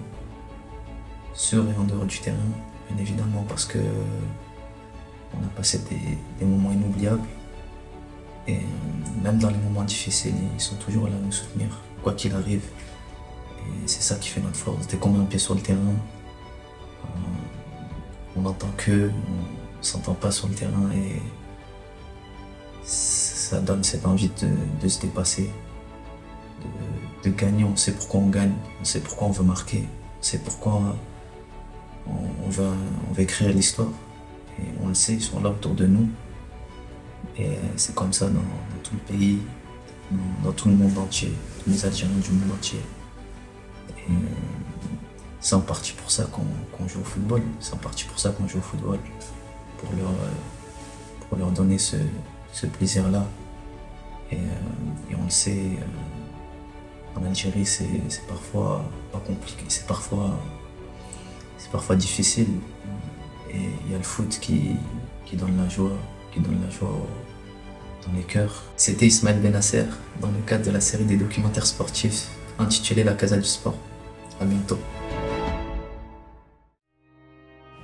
sur et en dehors du terrain bien évidemment parce que on a passé des moments inoubliables et même dans les moments difficiles ils sont toujours là à nous soutenir quoi qu'il arrive et c'est ça qui fait notre force. Dès qu'on met un pied sur le terrain on entend que on s'entend pas sur le terrain et ça donne cette envie de se dépasser, de gagner. On sait pourquoi on gagne, on sait pourquoi on veut marquer, on sait pourquoi on veut écrire l'histoire. Et on le sait, ils sont là autour de nous. Et c'est comme ça dans tout le pays, dans tout le monde entier, tous les Algériens du monde entier. Et c'est en partie pour ça qu'on joue au football, c'est en partie pour ça qu'on joue au football. Pour leur donner ce plaisir-là. Et on le sait, en Algérie, c'est parfois pas compliqué, c'est parfois difficile. Et il y a le foot qui donne la joie, dans les cœurs. C'était Ismaël Benasser, dans le cadre de la série des documentaires sportifs intitulée La Casa du Sport. À bientôt.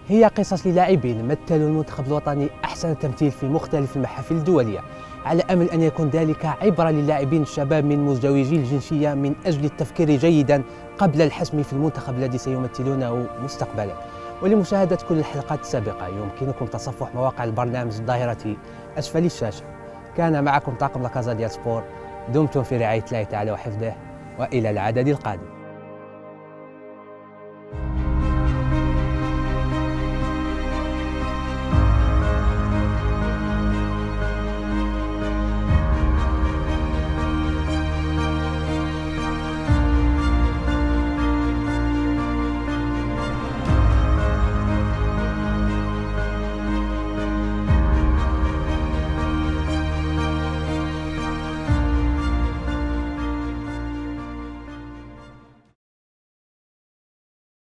هي قصص للاعبين مثلوا المنتخب الوطني أحسن تمثيل في مختلف المحافل الدولية، على أمل أن يكون ذلك عبرة للاعبين الشباب من مزدوجي الجنسية من أجل التفكير جيدا قبل الحسم في المنتخب الذي سيمثلونه مستقبلا. ولمشاهدة كل الحلقات السابقة يمكنكم تصفح مواقع البرنامج الظاهرة أسفل الشاشة. كان معكم طاقم لا كازا ديال سبور، دمتم في رعاية الله تعالى وحفظه، وإلى العدد القادم.